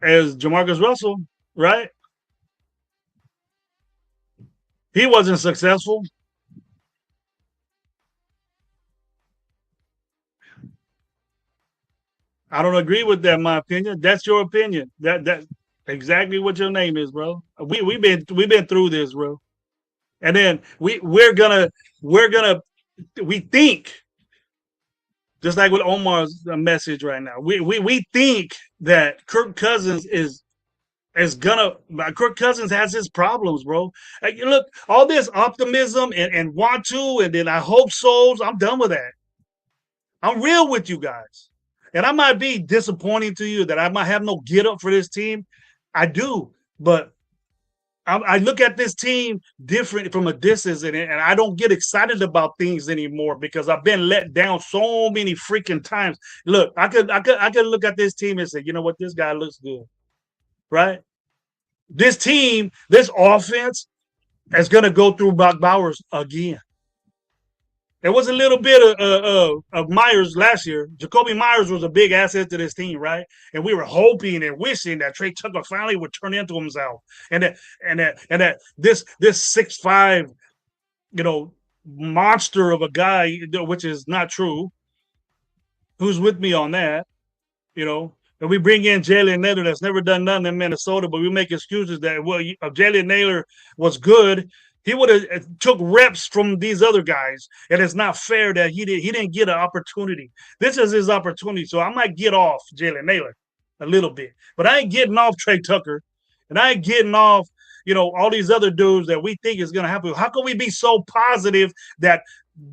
Jamarcus Russell, right? He wasn't successful. I don't agree with that. In my opinion. That's your opinion. That exactly what your name is, bro. We've been through this, bro. And then we're gonna we think just like with Omar's message right now. We think that Kirk Cousins is gonna. Kirk Cousins has his problems, bro. Like, look, all this optimism and want to, and then I hope so. I'm done with that. I'm real with you guys, and I might be disappointing to you that I might have no get up for this team. I do, but I look at this team different from a distance, and I don't get excited about things anymore because I've been let down so many freaking times. Look, I could look at this team and say, you know what, this guy looks good, right? This team, this offense is going to go through Brock Bowers again. There was a little bit of Myers last year. Jacoby Myers was a big asset to this team, right? And we were hoping and wishing that Trey Tucker finally would turn into himself, and that this 6'5", monster of a guy, which is not true. Who's with me on that? And we bring in Jalen Naylor that's never done nothing in Minnesota, but we make excuses that, well, if Jalen Naylor was good, he would have took reps from these other guys, and it's not fair that he didn't get an opportunity. This is his opportunity, so I might get off Jalen Naylor a little bit, but I ain't getting off Trey Tucker, and I ain't getting off all these other dudes that we think is going to happen. How can we be so positive that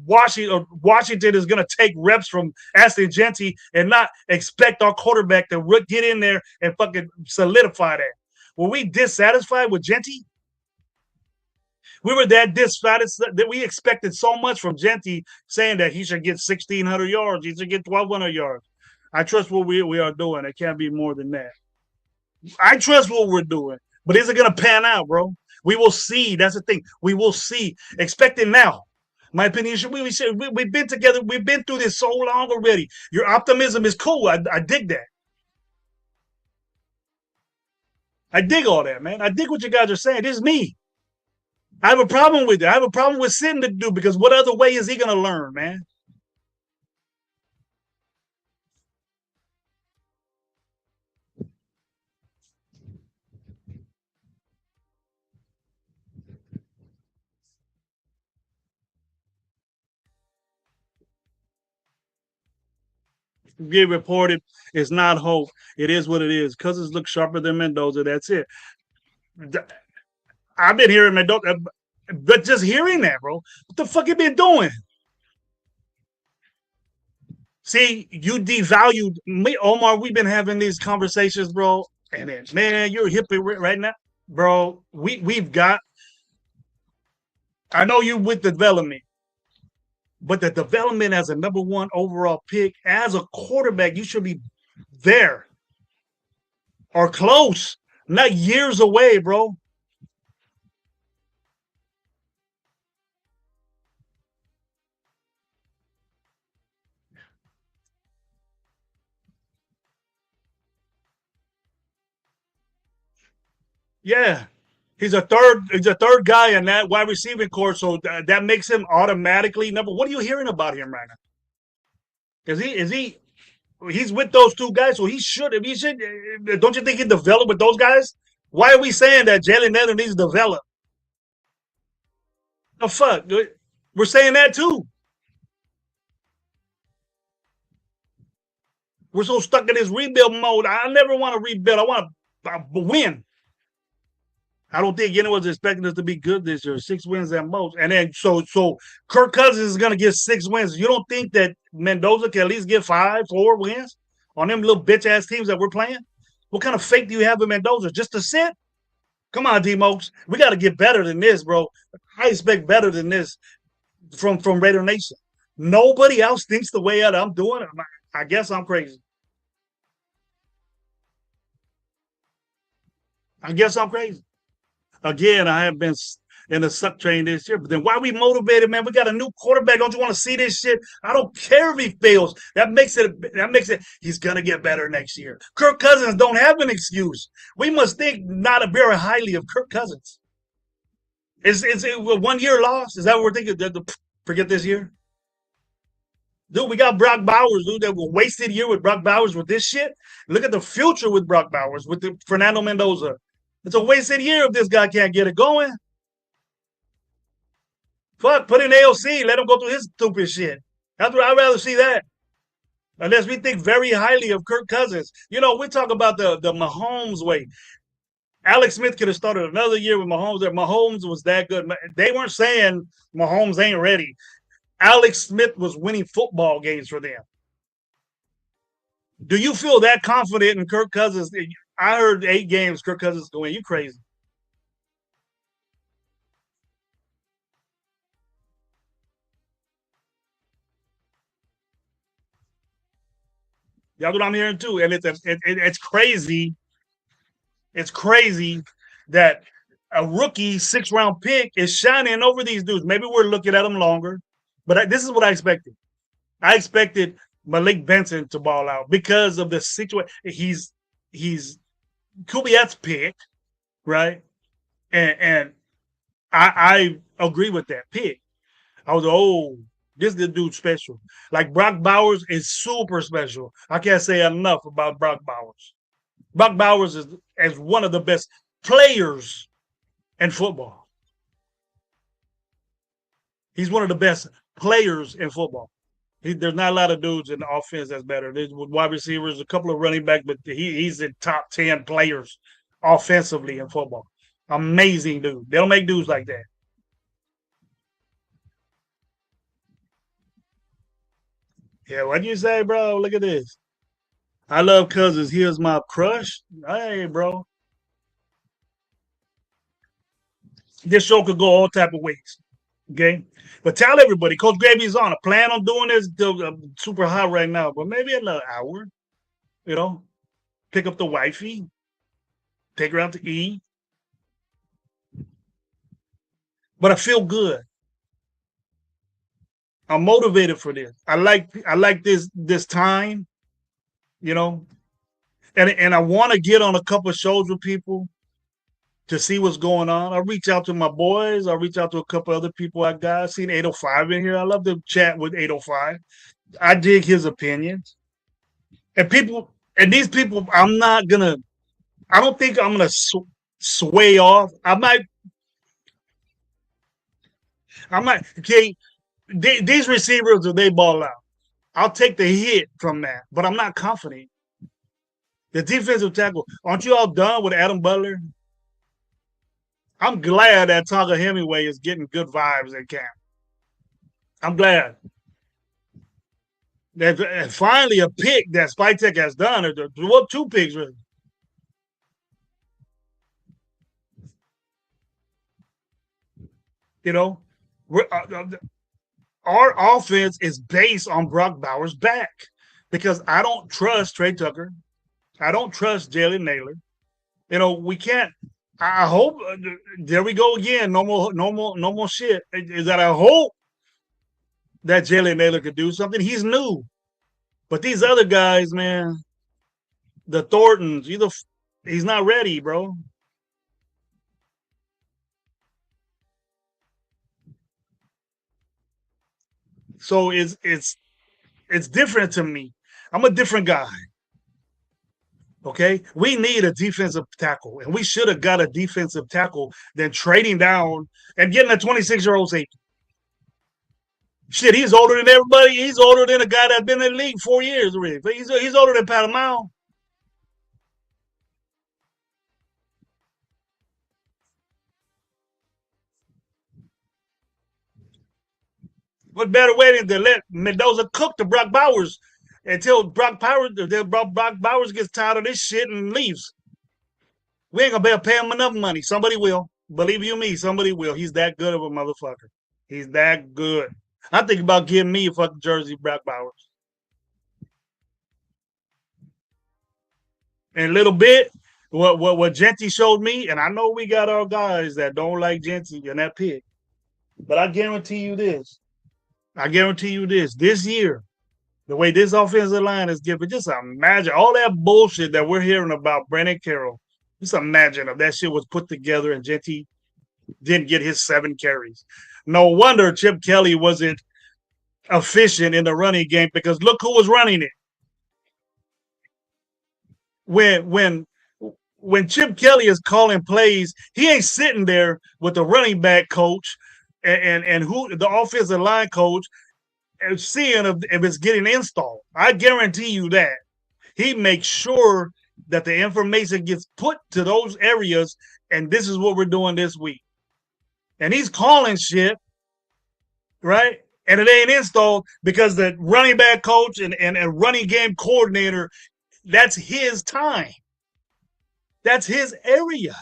Washington is going to take reps from Aston Genty and not expect our quarterback to get in there and fucking solidify that? Were we dissatisfied with Genty? We were that dissatisfied that we expected so much from Genty, saying that he should get 1,600 yards, he should get 1,200 yards. I trust what we are doing. It can't be more than that. I trust what we're doing, but is it going to pan out, bro? We will see. That's the thing. We will see. Expect it now. My opinion, we've been together. We've been through this so long already. Your optimism is cool. I dig that. I dig all that, man. I dig what you guys are saying. This is me. I have a problem with it. I have a problem with sitting the dude because what other way is he going to learn, man? Get reported. It's not hope. It is what it is. Cousins look sharper than Mendoza. That's it. I've been hearing Mendoza, but just hearing that, bro. What the fuck you been doing? See, you devalued me, Omar. We've been having these conversations, bro. And then, man, you're a hypocrite right now, bro. We've got. I know you with the development, but the development as a number one overall pick, as a quarterback, you should be there or close, not years away, bro. Yeah. He's a third guy in that wide receiving core, so that makes him automatically number. What are you hearing about him right now? He's with those two guys, so he should. If he should, don't you think he developed with those guys? Why are we saying that Jalen Naylor needs to develop? The fuck, dude? We're saying that too. We're so stuck in this rebuild mode. I never want to rebuild. I want to win. I don't think anyone's expecting us to be good this year. 6 wins at most, and then so Kirk Cousins is going to get 6 wins. You don't think that Mendoza can at least get 5, 4 wins on them little bitch ass teams that we're playing? What kind of faith do you have in Mendoza just to sit? Come on, D-Mokes. We got to get better than this, bro. I expect better than this from Raider Nation. Nobody else thinks the way that I'm doing. I guess I'm crazy. I guess I'm crazy. Again, I have been in the suck train this year. But then why we motivated, man? We got a new quarterback. Don't you want to see this shit? I don't care if he fails. That makes it he's gonna get better next year. Kirk Cousins don't have an excuse. We must think not very highly of Kirk Cousins. Is it a 1 year loss? Is that what we're thinking? Forget this year? Dude, we got Brock Bowers, dude, that was a wasted year with Brock Bowers with this shit. Look at the future with Brock Bowers, with the Fernando Mendoza. It's a wasted year if this guy can't get it going. Fuck, put in AOC, let him go through his stupid shit. That's what I'd rather see that. Unless we think very highly of Kirk Cousins. We talk about the Mahomes way. Alex Smith could have started another year with Mahomes. Mahomes was that good. They weren't saying Mahomes ain't ready. Alex Smith was winning football games for them. Do you feel that confident in Kirk Cousins? I heard 8 games Kirk Cousins going. You crazy? That's what I'm hearing too. And it's crazy. It's crazy that a rookie 6 round pick is shining over these dudes. Maybe we're looking at them longer, but this is what I expected. I expected Malik Benson to ball out because of the situation. He's Kubiak's pick, right? And I agree with that pick. I was this is the dude special. Like Brock Bowers is super special. I can't say enough about Brock Bowers. Brock Bowers is one of the best players in football. He's one of the best players in football. There's not a lot of dudes in the offense that's better. There's wide receivers, a couple of running back, but he's in top 10 players offensively in football. Amazing dude. They don't make dudes like that. Yeah, what you say, bro? Look at this. I love Cousins. Here's my crush. Hey, bro. This show could go all type of ways. Okay, but tell everybody, Coach Gravy's on. I plan on doing this. Super hot right now, but maybe another hour. You know, pick up the wifey, take her out to eat. But I feel good. I'm motivated for this. I like this time. You know, and I want to get on a couple of shows with people to see what's going on. I reach out to my boys. I reach out to a couple other people I got. I seen 805 in here. I love to chat with 805. I dig his opinions. And these people, I don't think I'm gonna sway off. Okay, these receivers, if they ball out, I'll take the hit from that, but I'm not confident. The defensive tackle, aren't you all done with Adam Butler? I'm glad that Tonga Hemingway is getting good vibes in camp. I'm glad that finally a pick that Spytek has done. What 2 picks really? You know, our offense is based on Brock Bowers' back because I don't trust Trey Tucker. I don't trust Jalen Naylor. We can't. I hope. There we go again. No more shit. Is that I hope that Jalen Naylor could do something. He's new, but these other guys, man, the Thorntons, he's not ready, bro. So it's different to me. I'm a different guy. Okay, we need a defensive tackle, and we should have got a defensive tackle than trading down and getting a 26-year-old safety. Shit, he's older than everybody. He's older than a guy that's been in the league 4 years already. He's older than Pat Mile. What better way than to let Mendoza cook to Brock Bowers until Brock Bowers gets tired of this shit and leaves. We ain't gonna be able to pay him enough money. Somebody will. Believe you me, somebody will. He's that good of a motherfucker. He's that good. I think about giving me a fucking jersey, Brock Bowers. And a little bit, what Genty showed me, and I know we got our guys that don't like Genty and that pick, but I guarantee you this. I guarantee you this year, the way this offensive line is giving, just imagine all that bullshit that we're hearing about Brandon Carroll. Just imagine if that shit was put together and Genty didn't get his 7 carries. No wonder Chip Kelly wasn't efficient in the running game because look who was running it. When Chip Kelly is calling plays, he ain't sitting there with the running back coach and who the offensive line coach and seeing if it's getting installed. I guarantee you that he makes sure that the information gets put to those areas, and this is what we're doing this week. And he's calling shit, right? And it ain't installed because the running back coach and a running game coordinator, that's his time. That's his area.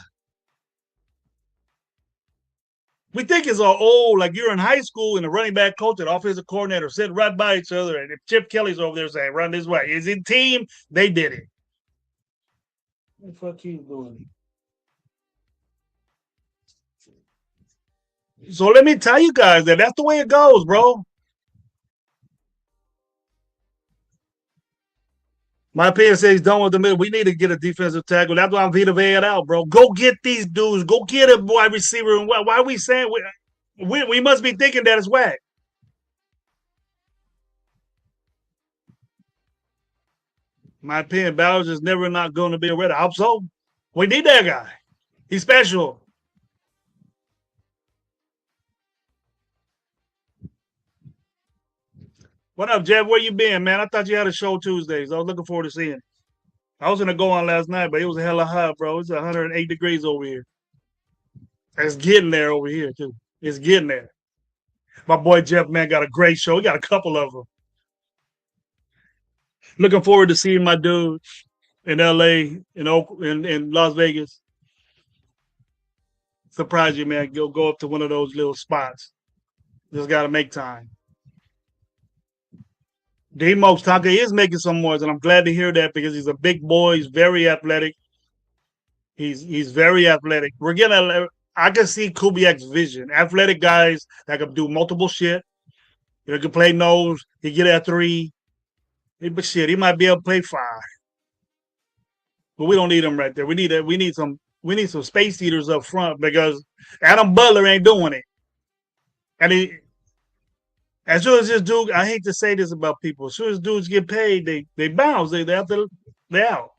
We think it's all old, like you're in high school and the running back coach and offensive coordinator sit right by each other. And if Chip Kelly's over there saying, run this way, is it team? They did it. What the fuck you doing? So let me tell you guys that that's the way it goes, bro. My opinion says he's done with the middle. We need to get a defensive tackle. That's why I'm Vita Vea out, bro. Go get these dudes. Go get a wide receiver. And why are we saying we must be thinking that it's whack? My opinion, Bowers is never not going to be a red. I hope so. We need that guy. He's special. What up, Jeff? Where you been, man? I thought you had a show Tuesdays. I was looking forward to seeing it. I was gonna go on last night, but it was a hella hot, bro. It's 108 degrees over here. It's getting there over here too. It's getting there. My boy Jeff, man, got a great show. He got a couple of them. Looking forward to seeing my dude in LA, in Las Vegas. Surprise you, man. Go up to one of those little spots. Just gotta make time. D-Mox Taka is making some noise, and I'm glad to hear that because he's a big boy. He's very athletic. He's very athletic. We're getting I can see Kubiak's vision. Athletic guys that can do multiple shit. He can play nose. He get at 3. But shit, he might be able to play 5. But we don't need him right there. We need some space eaters up front because Adam Butler ain't doing it. And as soon as this dude, I hate to say this about people, as soon as dudes get paid, they bounce. They out.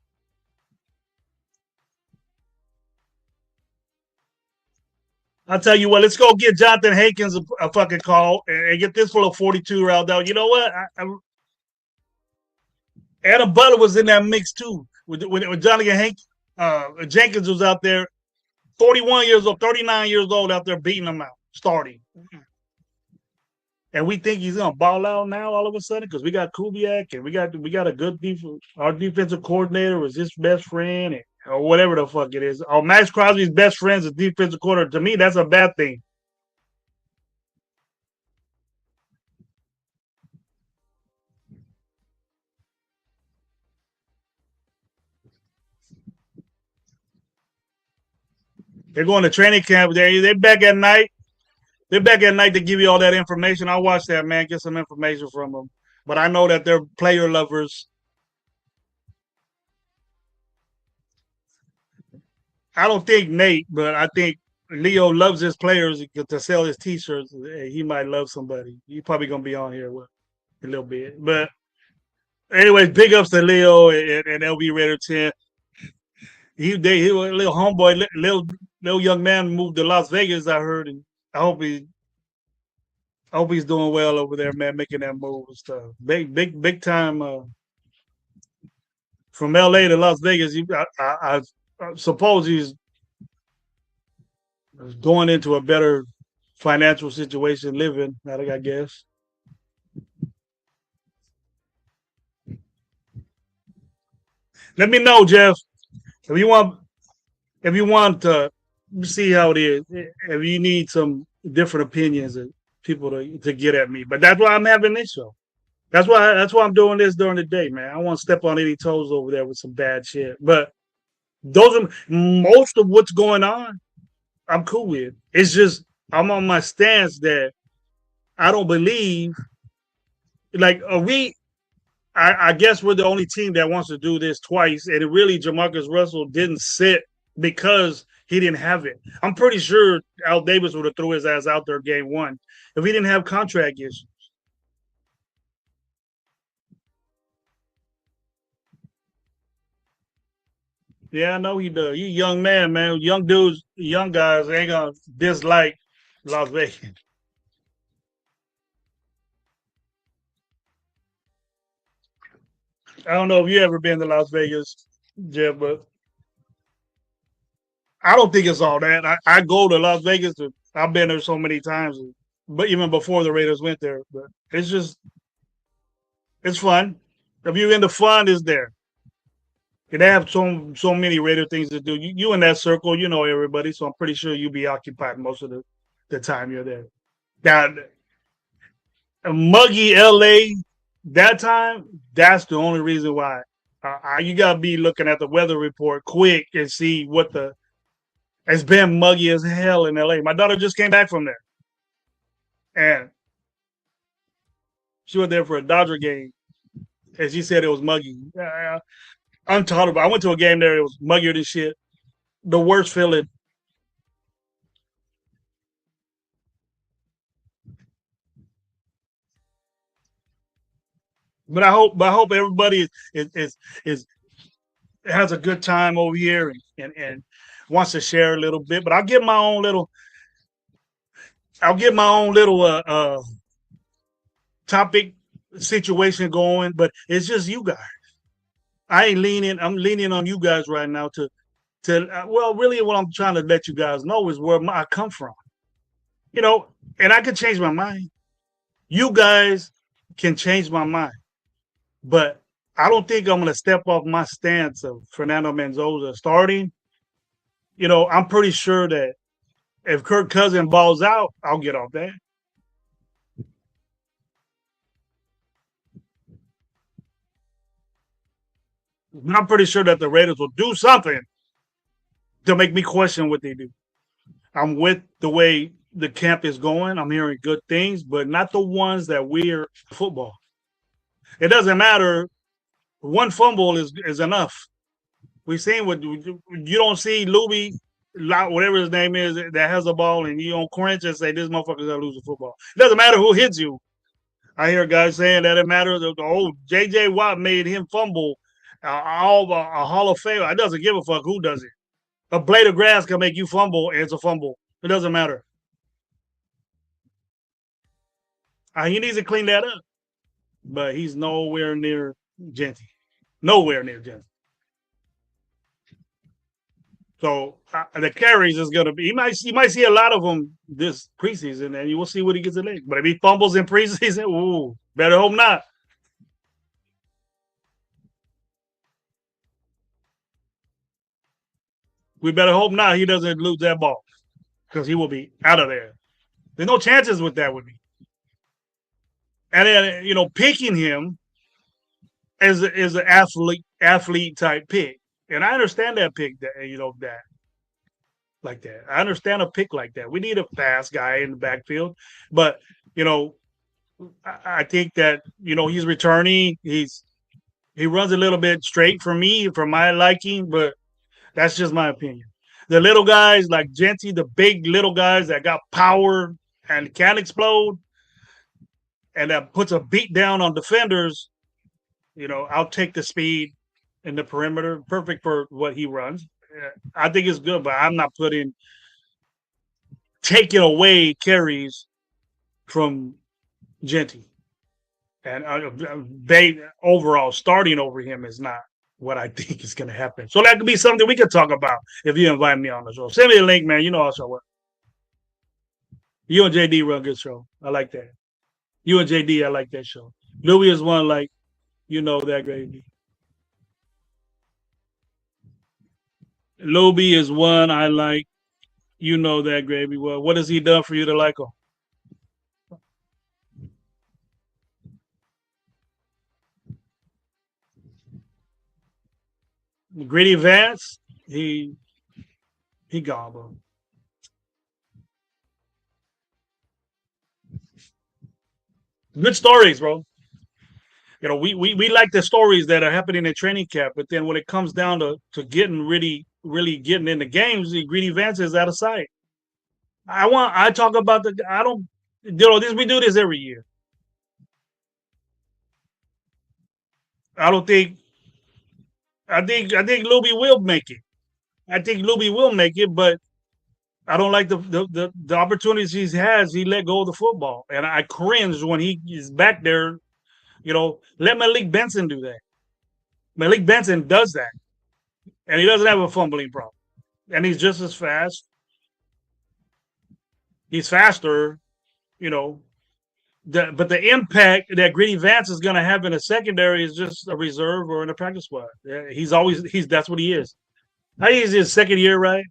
I'll tell you what, let's go get Jonathan Hankins a fucking call and get this full of 42 round out. You know what? Adam Butler was in that mix too. When Johnny Jenkins was out there, 41 years old, 39 years old out there beating them out, starting. And we think he's gonna ball out now all of a sudden because we got Kubiak and we got a good defense. Our defensive coordinator was his best friend or whatever the fuck it is. Oh, Max Crosby's best friend is defensive coordinator. To me, that's a bad thing. They're going to training camp. They're back at night. They're back at night to give you all that information. I'll watch that, man. Get some information from them. But I know that they're player lovers. I don't think Nate, but I think Leo loves his players to sell his T-shirts. He might love somebody. He's probably gonna be on here with a little bit. But anyways, big ups to Leo and LB Raider 10. He was a little homeboy, little young man moved to Las Vegas. I heard, and I hope he's doing well over there, man, making that move and stuff. Big time from LA to Las Vegas. I suppose he's going into a better financial situation, living. I guess. Let me know, Jeff, if you want. If you want to see how it is, if you need some different opinions and people to get at me, but that's why I'm having this show. That's why I'm doing this during the day, man. I don't want to step on any toes over there with some bad shit. But those are most of what's going on. I'm cool with. It's just I'm on my stance that I don't believe. Like I guess we're the only team that wants to do this twice, and it really Jamarcus Russell didn't sit because he didn't have it. I'm pretty sure Al Davis would have threw his ass out there game one if he didn't have contract issues. Yeah, I know he does. He a young man. Young dudes, young guys ain't gonna dislike Las Vegas. I don't know if you ever been to Las Vegas, Jeff, but I don't think it's all that. I go to Las Vegas. I've been there so many times, but even before the Raiders went there. But it's fun. If you're into fun, it's there. They have so many Raider things to do. You in that circle, you know everybody, so I'm pretty sure you'll be occupied most of the time you're there. Now, muggy LA that time, that's the only reason why. You gotta be looking at the weather report quick and see what the. It's been muggy as hell in LA. My daughter just came back from there, and she went there for a Dodger game, and she said it was muggy. Intolerable. I went to a game there. It was muggier than shit. The worst feeling. But I hope everybody is has a good time over here and wants to share a little bit. But I'll get my own little topic situation going. But it's just you guys. I ain't leaning. I'm leaning on you guys right now to well, really, what I'm trying to let you guys know is where I come from. You know, and I can change my mind. You guys can change my mind, but I don't think I'm going to step off my stance of Fernando Mendoza starting. You know, I'm pretty sure that if Kirk Cousins balls out, I'll get off that. But I'm pretty sure that the Raiders will do something to make me question what they do. I'm with the way the camp is going. I'm hearing good things, but not the ones that we're football. It doesn't matter. One fumble is enough. We've seen what you don't see Luby, whatever his name is, that has a ball, and you don't cringe and say this motherfucker's gonna lose a football. It doesn't matter who hits you. I hear guys saying that it matters. Oh, J.J. Watt made him fumble all a Hall of Fame. It doesn't give a fuck who does it. A blade of grass can make you fumble, and it's a fumble. It doesn't matter. He needs to clean that up, but he's nowhere near Genty. Nowhere near Genty. So the carries is going to be. You might see a lot of them this preseason, and you will see what he gets in late. But if he fumbles in preseason, ooh, better hope not. We better hope not. He doesn't lose that ball because he will be out of there. There's no chances with that with me. And then picking him is an athlete type pick, and I understand that pick that like that. I understand a pick like that. We need a fast guy in the backfield, but I think that he's returning. He runs a little bit straight for me, for my liking, but that's just my opinion. the little guys like Genty, the big little guys that got power and can explode, and that puts a beat down on defenders, I'll take the speed in the perimeter. Perfect for what he runs. I think it's good, but I'm not taking away carries from Genty. And they overall starting over him is not what I think is going to happen. So that could be something we could talk about if you invite me on the show. Send me a link, man. Also what. You and JD run a good show. I like that. You and JD, I like that show. Louis is one like, that gravy. Loby is one I like. That gravy. Well, what has he done for you to like him? Gritty Vance, he gone, bro. Good stories, bro. We like the stories that are happening in training camp, but then when it comes down to getting really getting in the games, the Greedy Vance is out of sight. I talk about I don't this we do this every year. I think Luby will make it. I think Luby will make it, but I don't like the opportunities he has. He let go of the football, and I cringe when he is back there. Let Malik Benson do that. Malik Benson does that, and he doesn't have a fumbling problem, and he's just as fast. He's faster, you know. But the impact that Gritty Vance is going to have in a secondary is just a reserve or in a practice squad. Yeah, he's that's what he is. I think he's his second year, right?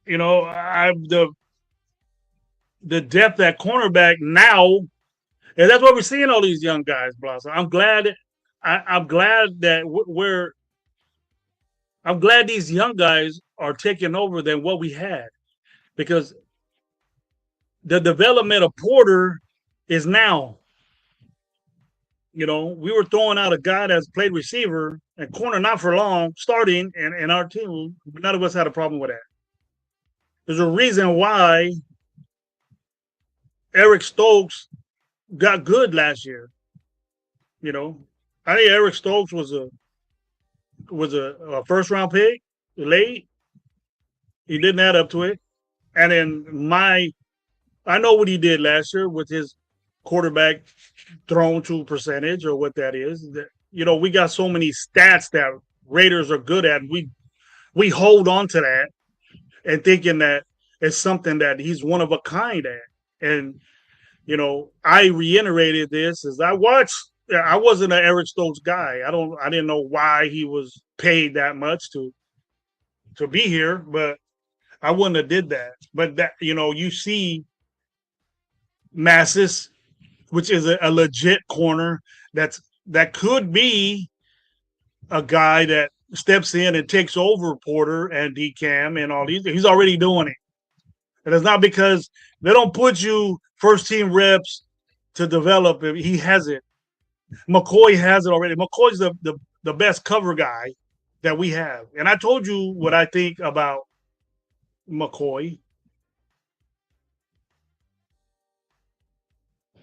I the depth at cornerback now, and that's what we're seeing all these young guys blossom. I'm glad that I'm glad these young guys are taking over than what we had, because the development of Porter is now. We were throwing out a guy that's played receiver and corner not for long, starting, and our team, none of us had a problem with that. There's a reason why Eric Stokes got good last year. I think Eric Stokes was a first round pick late. He didn't add up to it. And then I know what he did last year with his quarterback thrown to percentage, or what that is. We got so many stats that Raiders are good at. We hold on to that and thinking that it's something that he's one of a kind at. And I reiterated this as I watched. I wasn't an Eric Stokes guy. I didn't know why he was paid that much to be here, but I wouldn't have did that. But that you see Massis, which is a legit corner that could be a guy that steps in and takes over Porter and DCAM and all these. He's already doing it. And it's not because they don't put you first team reps to develop him. He has it. McCoy has it already. McCoy's the best cover guy that we have. And I told you what I think about McCoy.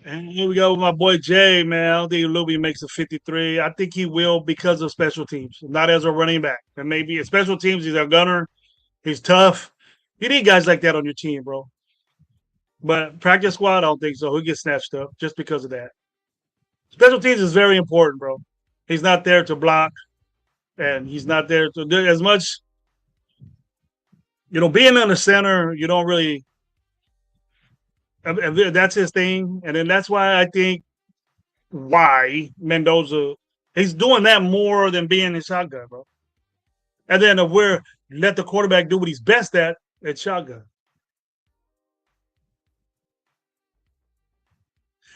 And here we go with my boy Jay, man. I don't think Luby makes a 53. I think he will because of special teams, not as a running back. And maybe in special teams, he's a gunner. He's tough. You need guys like that on your team, bro. But practice squad, I don't think so. He'll get snatched up just because of that. Special teams is very important, bro. He's not there to block, and he's not there to do as much. Being in the center, you don't really. That's his thing, and then that's why I think why Mendoza he's doing that more than being in shotgun, bro. And then if we're let the quarterback do what he's best at shotgun.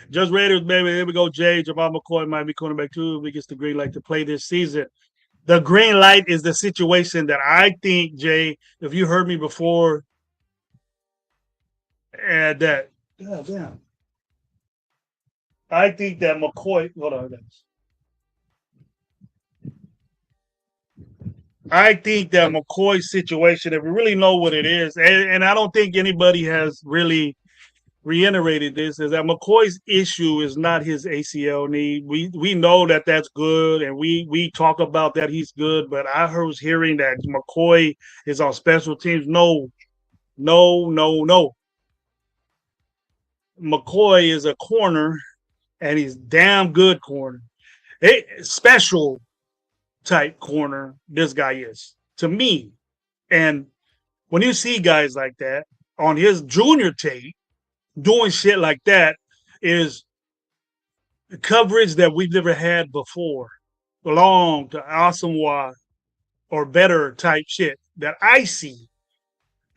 Just Raiders, baby. Here we go, Jay. Jamal McCoy might be cornerback too if he gets the green light to play this season. The green light is the situation that I think, Jay, if you heard me before, and that, damn. I think that McCoy, hold on, guys. I think that McCoy's situation, if we really know what it is, and I don't think anybody has really reiterated this, is that McCoy's issue is not his ACL knee. We know that that's good, and we talk about that he's good. But I was hearing that McCoy is on special teams. No, no, no, no. McCoy is a corner, and he's damn good corner. Special type corner. This guy is to me, and when you see guys like that on his junior tape doing shit like that, is coverage that we've never had before. Long to Asamoah or better type shit that I see.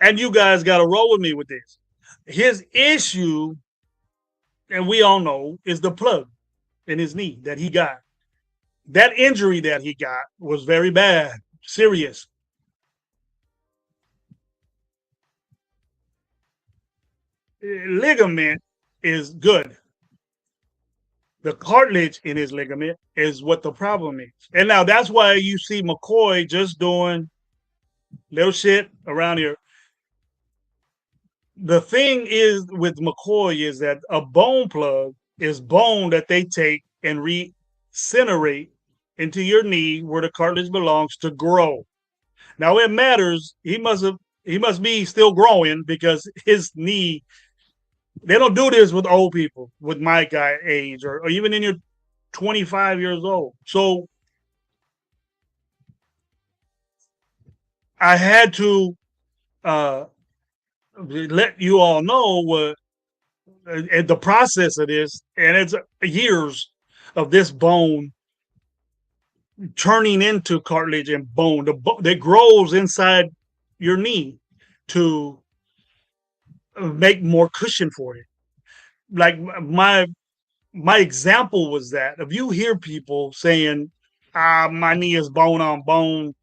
And you guys got to roll with me with this. His issue, and we all know, is the plug in his knee that he got. That injury that he got was very bad, serious. Ligament is good. The cartilage in his ligament is what the problem is. And now that's why you see McCoy just doing little shit around here. The thing is with McCoy is that a bone plug is bone that they take and recinerate into your knee where the cartilage belongs to grow. Now it matters. He must be still growing because his knee. They don't do this with old people, with my guy age, or even in your 25 years old. So I had to let you all know what the process of this, and it's years of this bone turning into cartilage and bone that grows inside your knee to make more cushion for it. Like my example was that if you hear people saying, my knee is bone on bone,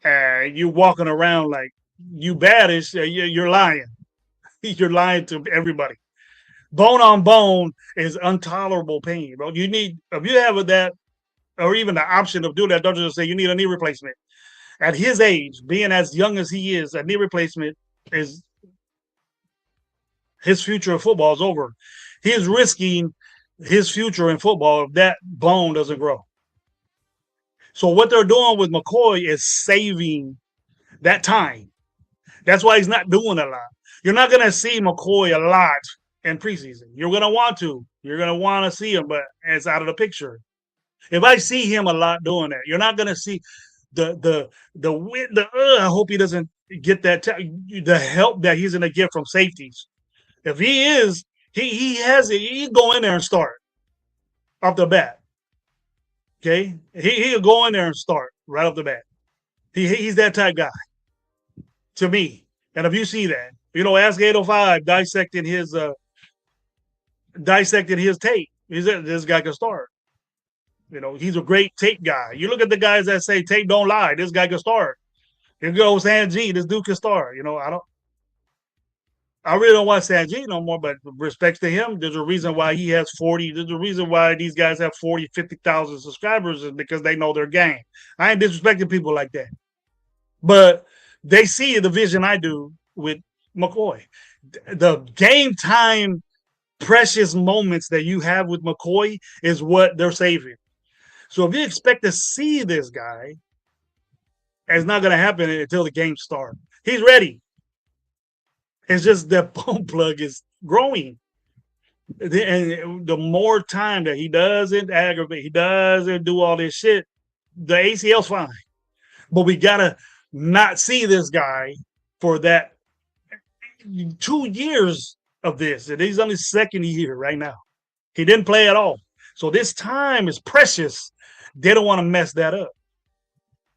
you walking around like you baddish, you're lying. You're lying to everybody. Bone on bone is intolerable pain, bro. You need, if you have that, or even the option of doing that, don't just say you need a knee replacement. At his age, being as young as he is, a knee replacement is his future of football is over. He is risking his future in football if that bone doesn't grow. So what they're doing with McCoy is saving that time. That's why he's not doing a lot. You're not going to see McCoy a lot in preseason. You're going to want to. You're going to want to see him, but it's out of the picture. If I see him a lot doing that, you're not going to see the I hope he doesn't get that the help that he's going to get from safeties. If he is, he has it. He go in there and start off the bat. Okay, he'll go in there and start right off the bat. He's that type guy to me. And if you see that, ask 805 dissecting his tape. This guy can start. He's a great tape guy. You look at the guys that say tape don't lie. This guy can start. Here goes Sanji. This dude can start. I really don't watch Sanji no more, but respects to him, there's a reason why he has 40. There's a reason why these guys have 40, 50,000 subscribers is because they know their game. I ain't disrespecting people like that. But they see the vision I do with McCoy. The game time precious moments that you have with McCoy is what they're saving. So if you expect to see this guy, it's not going to happen until the game starts. He's ready. It's just that bone plug is growing. And the more time that he doesn't aggravate, he doesn't do all this shit, the ACL's fine. But we got to not see this guy for that 2 years of this. And he's on his second year right now. He didn't play at all. So this time is precious. They don't want to mess that up.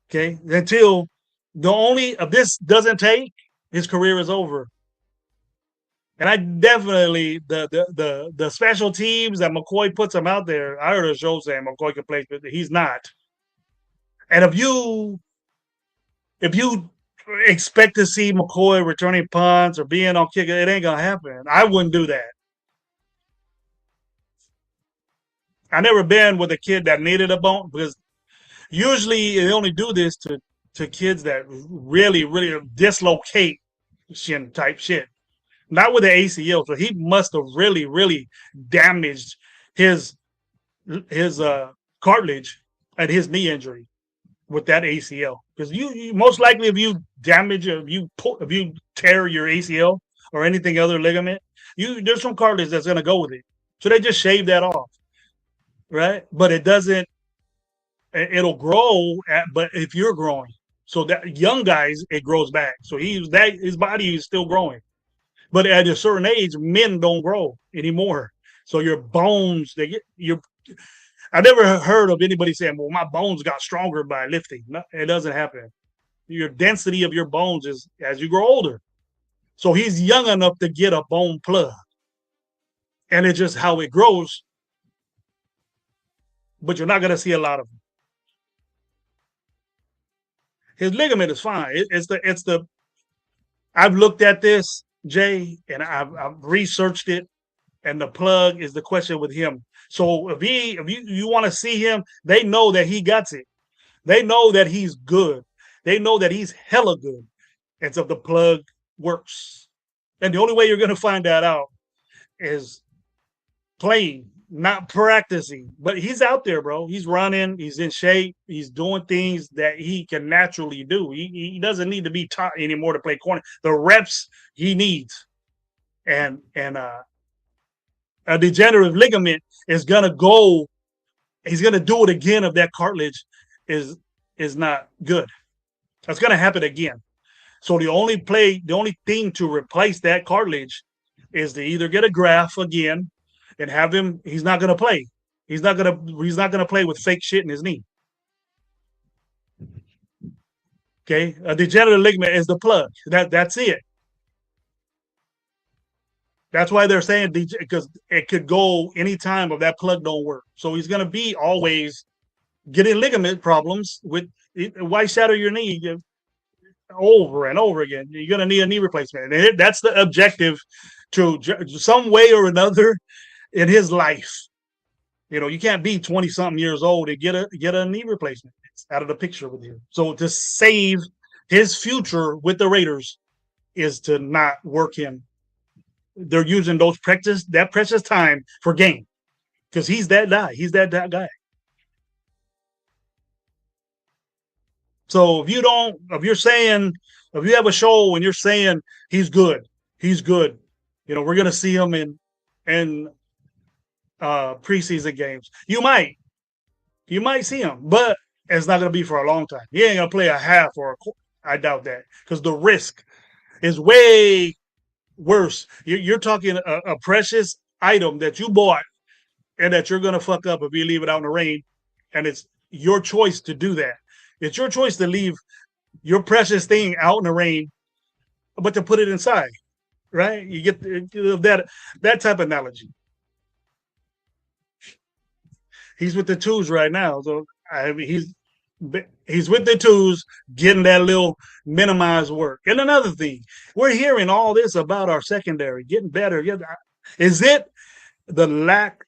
Okay? Until if this doesn't take, his career is over. And I definitely the special teams that McCoy puts him out there. I heard a show saying McCoy can play, but he's not. And if you expect to see McCoy returning punts or being on kick, it ain't gonna happen. I wouldn't do that. I never been with a kid that needed a bone because usually they only do this to to kids that really, really dislocate shin type shit. Not with the ACL. So he must have really, really damaged his his cartilage at his knee injury with that ACL. Because you most likely if you damage if you tear your ACL or anything other ligament, there's some cartilage that's gonna go with it. So they just shave that off, right? But it doesn't. It'll grow, but if you're growing, so that young guys, it grows back. So his body is still growing, but at a certain age, men don't grow anymore. So your bones, they get your. I never heard of anybody saying, "Well, my bones got stronger by lifting." No, it doesn't happen. Your density of your bones is as you grow older. So he's young enough to get a bone plug, and it's just how it grows. But you're not going to see a lot of them. His ligament is fine. It's the. I've looked at this, Jay, and I've researched it, and the plug is the question with him. So if you want to see him, they know that he got it. They know that he's good. They know that he's hella good. And so the plug works. And the only way you're going to find that out is playing, not practicing. But he's out there, bro. He's running. He's in shape. He's doing things that he can naturally do. He doesn't need to be taught anymore to play corner. The reps he needs. And a degenerative ligament is going to go. He's going to do it again if that cartilage is not good. That's going to happen again. So the only thing to replace that cartilage is to either get a graft again and have him. He's not going to play. He's not going to play with fake shit in his knee. Okay, a degenerative ligament is the plug. That's it. That's why they're saying because it could go anytime if that plug don't work. So he's going to be always getting ligament problems with why shatter your knee over and over again. You're going to need a knee replacement. And that's the objective to some way or another in his life. You know, you can't be 20 something years old and get a knee replacement. It's out of the picture with him. So to save his future with the Raiders is to not work him. They're using that precious time for gain because he's that guy. He's that guy. So if you have a show and you're saying he's good, you know, we're gonna see him in preseason games. You might see him, but it's not gonna be for a long time. He ain't gonna play a half or a quarter. I doubt that because the risk is way worse. You're talking a precious item that you bought and that you're gonna fuck up if you leave it out in the rain, and it's your choice to do that. It's your choice to leave your precious thing out in the rain, but to put it inside, right? You get that type of analogy. He's with the twos right now, so he's with the twos, getting that little minimized work. And another thing, we're hearing all this about our secondary getting better. Is it the lack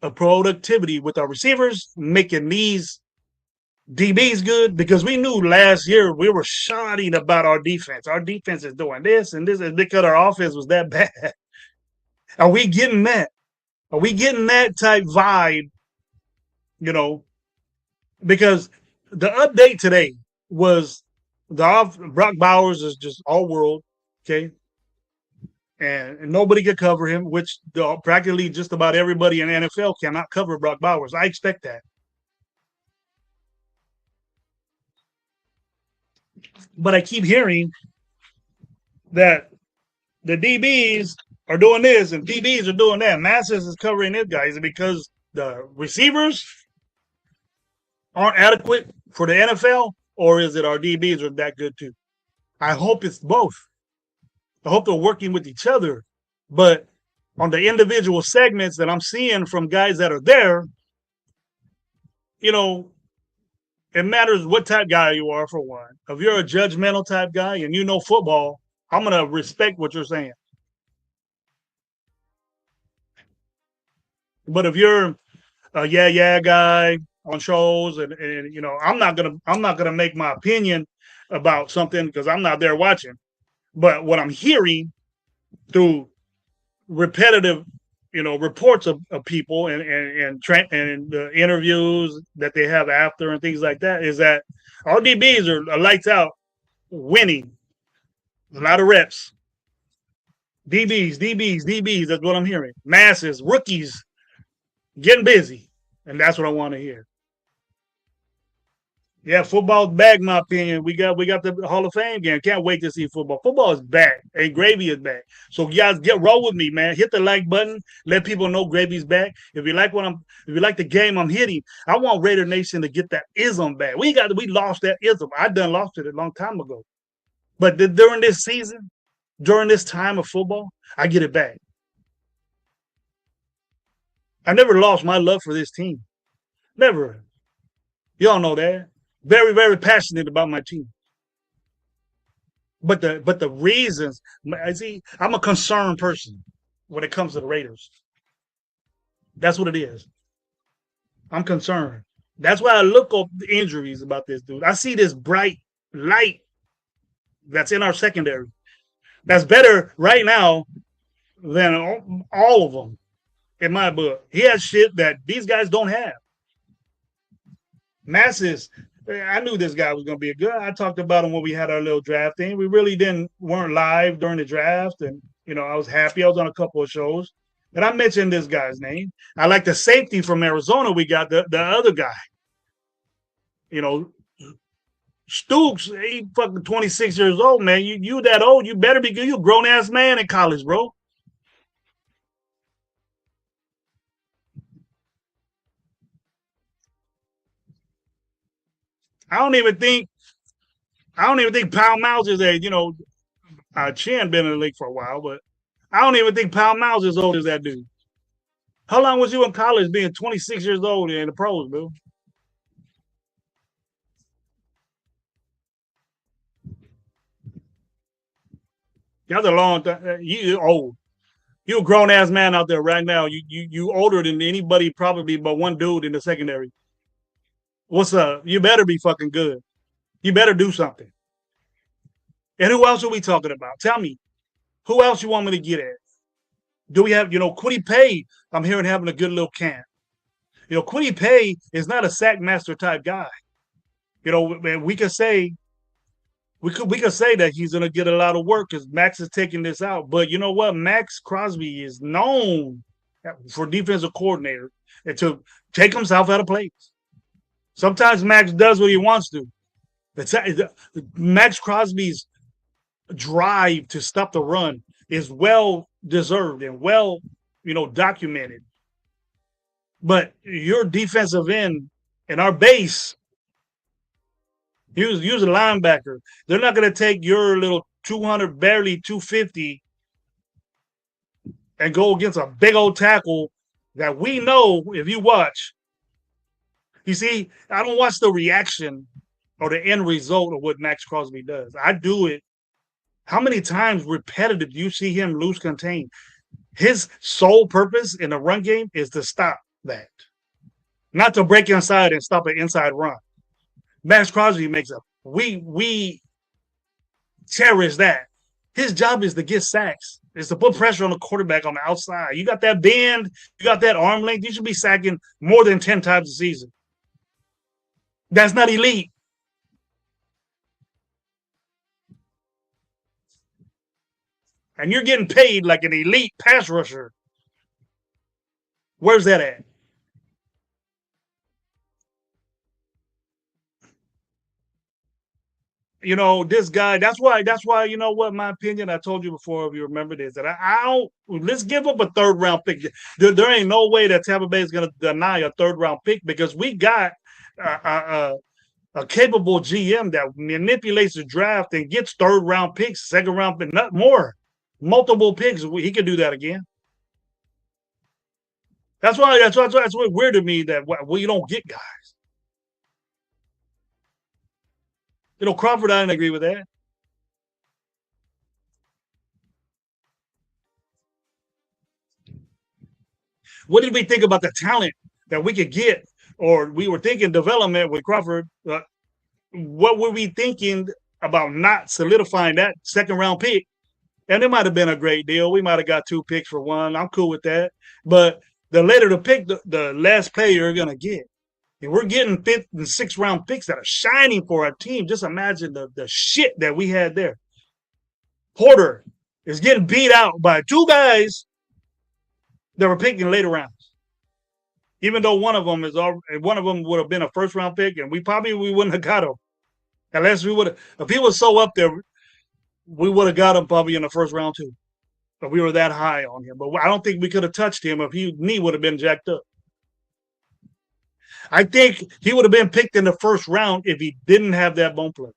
of productivity with our receivers making these DB's good? Because we knew last year we were shouting about our defense. Our defense is doing this and this, and because our offense was that bad. Are we getting that? Are we getting that type vibe? You know, because the update today was Brock Bowers is just all world, okay, and nobody could cover him, which practically just about everybody in the NFL cannot cover Brock Bowers. I expect that. But I keep hearing that the DBs are doing this and DBs are doing that. Masters is covering this guys because the receivers aren't adequate for the NFL, or is it our DBs are that good too? I hope it's both. I hope they're working with each other. But on the individual segments that I'm seeing from guys that are there, you know, it matters what type guy you are, for one. If you're a judgmental type guy and you know football, I'm going to respect what you're saying. But if you're a yeah guy, on shows, and I'm not gonna make my opinion about something because I'm not there watching. But what I'm hearing through repetitive, reports of people and the interviews that they have after and things like that is that our DBs are lights out, winning a lot of reps. DBs. That's what I'm hearing. Masses, rookies, getting busy, and that's what I want to hear. Yeah, football's back, in my opinion. We got the Hall of Fame game. Can't wait to see football. Football is back, and gravy is back. So you guys get roll with me, man. Hit the like button. Let people know gravy's back. If you like the game I'm hitting, I want Raider Nation to get that ism back. We lost that ism. I done lost it a long time ago. But during this season, during this time of football, I get it back. I never lost my love for this team. Never. Y'all know that. Very, very passionate about my team. But the reasons, I see, I'm a concerned person when it comes to the Raiders. That's what it is. I'm concerned. That's why I look up the injuries about this dude. I see this bright light that's in our secondary. That's better right now than all of them in my book. He has shit that these guys don't have. Masses. I knew this guy was going to be a good. I talked about him when we had our little draft thing. We really weren't live during the draft, and I was happy. I was on a couple of shows, and I mentioned this guy's name. I like the safety from Arizona. We got the other guy. Stooks. He fucking 26 years old, man. You that old? You better be good. You a grown ass man in college, bro. I don't even think. I don't even think Pound Miles is Chin been in the league for a while, but I don't even think Pound Miles is as old as that dude. How long was you in college being 26 years old in the pros, bro? That's a long time. You old. You a grown ass man out there right now. You older than anybody probably but one dude in the secondary. What's up? You better be fucking good. You better do something. And who else are we talking about? Tell me. Who else you want me to get at? Do we have, Quiddy Pay? I'm hearing having a good little camp. Quiddy Pay is not a sack master type guy. We could say we could say that he's gonna get a lot of work because Max is taking this out. But you know what? Max Crosby is known for defensive coordinator and to take himself out of plays. Sometimes Max does what he wants to. Max Crosby's drive to stop the run is well deserved and well, documented. But your defensive end and our base, use a linebacker. They're not going to take your little 200, barely 250, and go against a big old tackle that we know if you watch. You see, I don't watch the reaction or the end result of what Max Crosby does. I do it. How many times repetitive do you see him lose contain? His sole purpose in the run game is to stop that, not to break inside and stop an inside run. Max Crosby makes up. We cherish that. His job is to get sacks. Is to put pressure on the quarterback on the outside. You got that bend, you got that arm length. You should be sacking more than 10 times a season. That's not elite. And you're getting paid like an elite pass rusher. Where's that at? This guy, that's why, my opinion, I told you before, if you remember this, that I don't, let's give up a third round pick. There ain't no way that Tampa Bay is going to deny a third round pick because we got a capable GM that manipulates the draft and gets third round picks, second round, but not more. Multiple picks. He could do that again. That's what's weird to me that we don't get guys. Crawford, I didn't agree with that. What did we think about the talent that we could get or we were thinking development with Crawford. What were we thinking about not solidifying that second round pick? And it might have been a great deal. We might have got 2 picks for one. I'm cool with that. But the later the pick, the less player you're gonna get. And we're getting 5th and 6th round picks that are shining for our team. Just imagine the shit that we had there. Porter is getting beat out by 2 guys that were picking later rounds. Even though one of them would have been a 1st round pick, and we wouldn't have got him unless we would have. If he was so up there, we would have got him probably in the 1st round too. But we were that high on him. But I don't think we could have touched him if his knee would have been jacked up. I think he would have been picked in the 1st round if he didn't have that bone plug.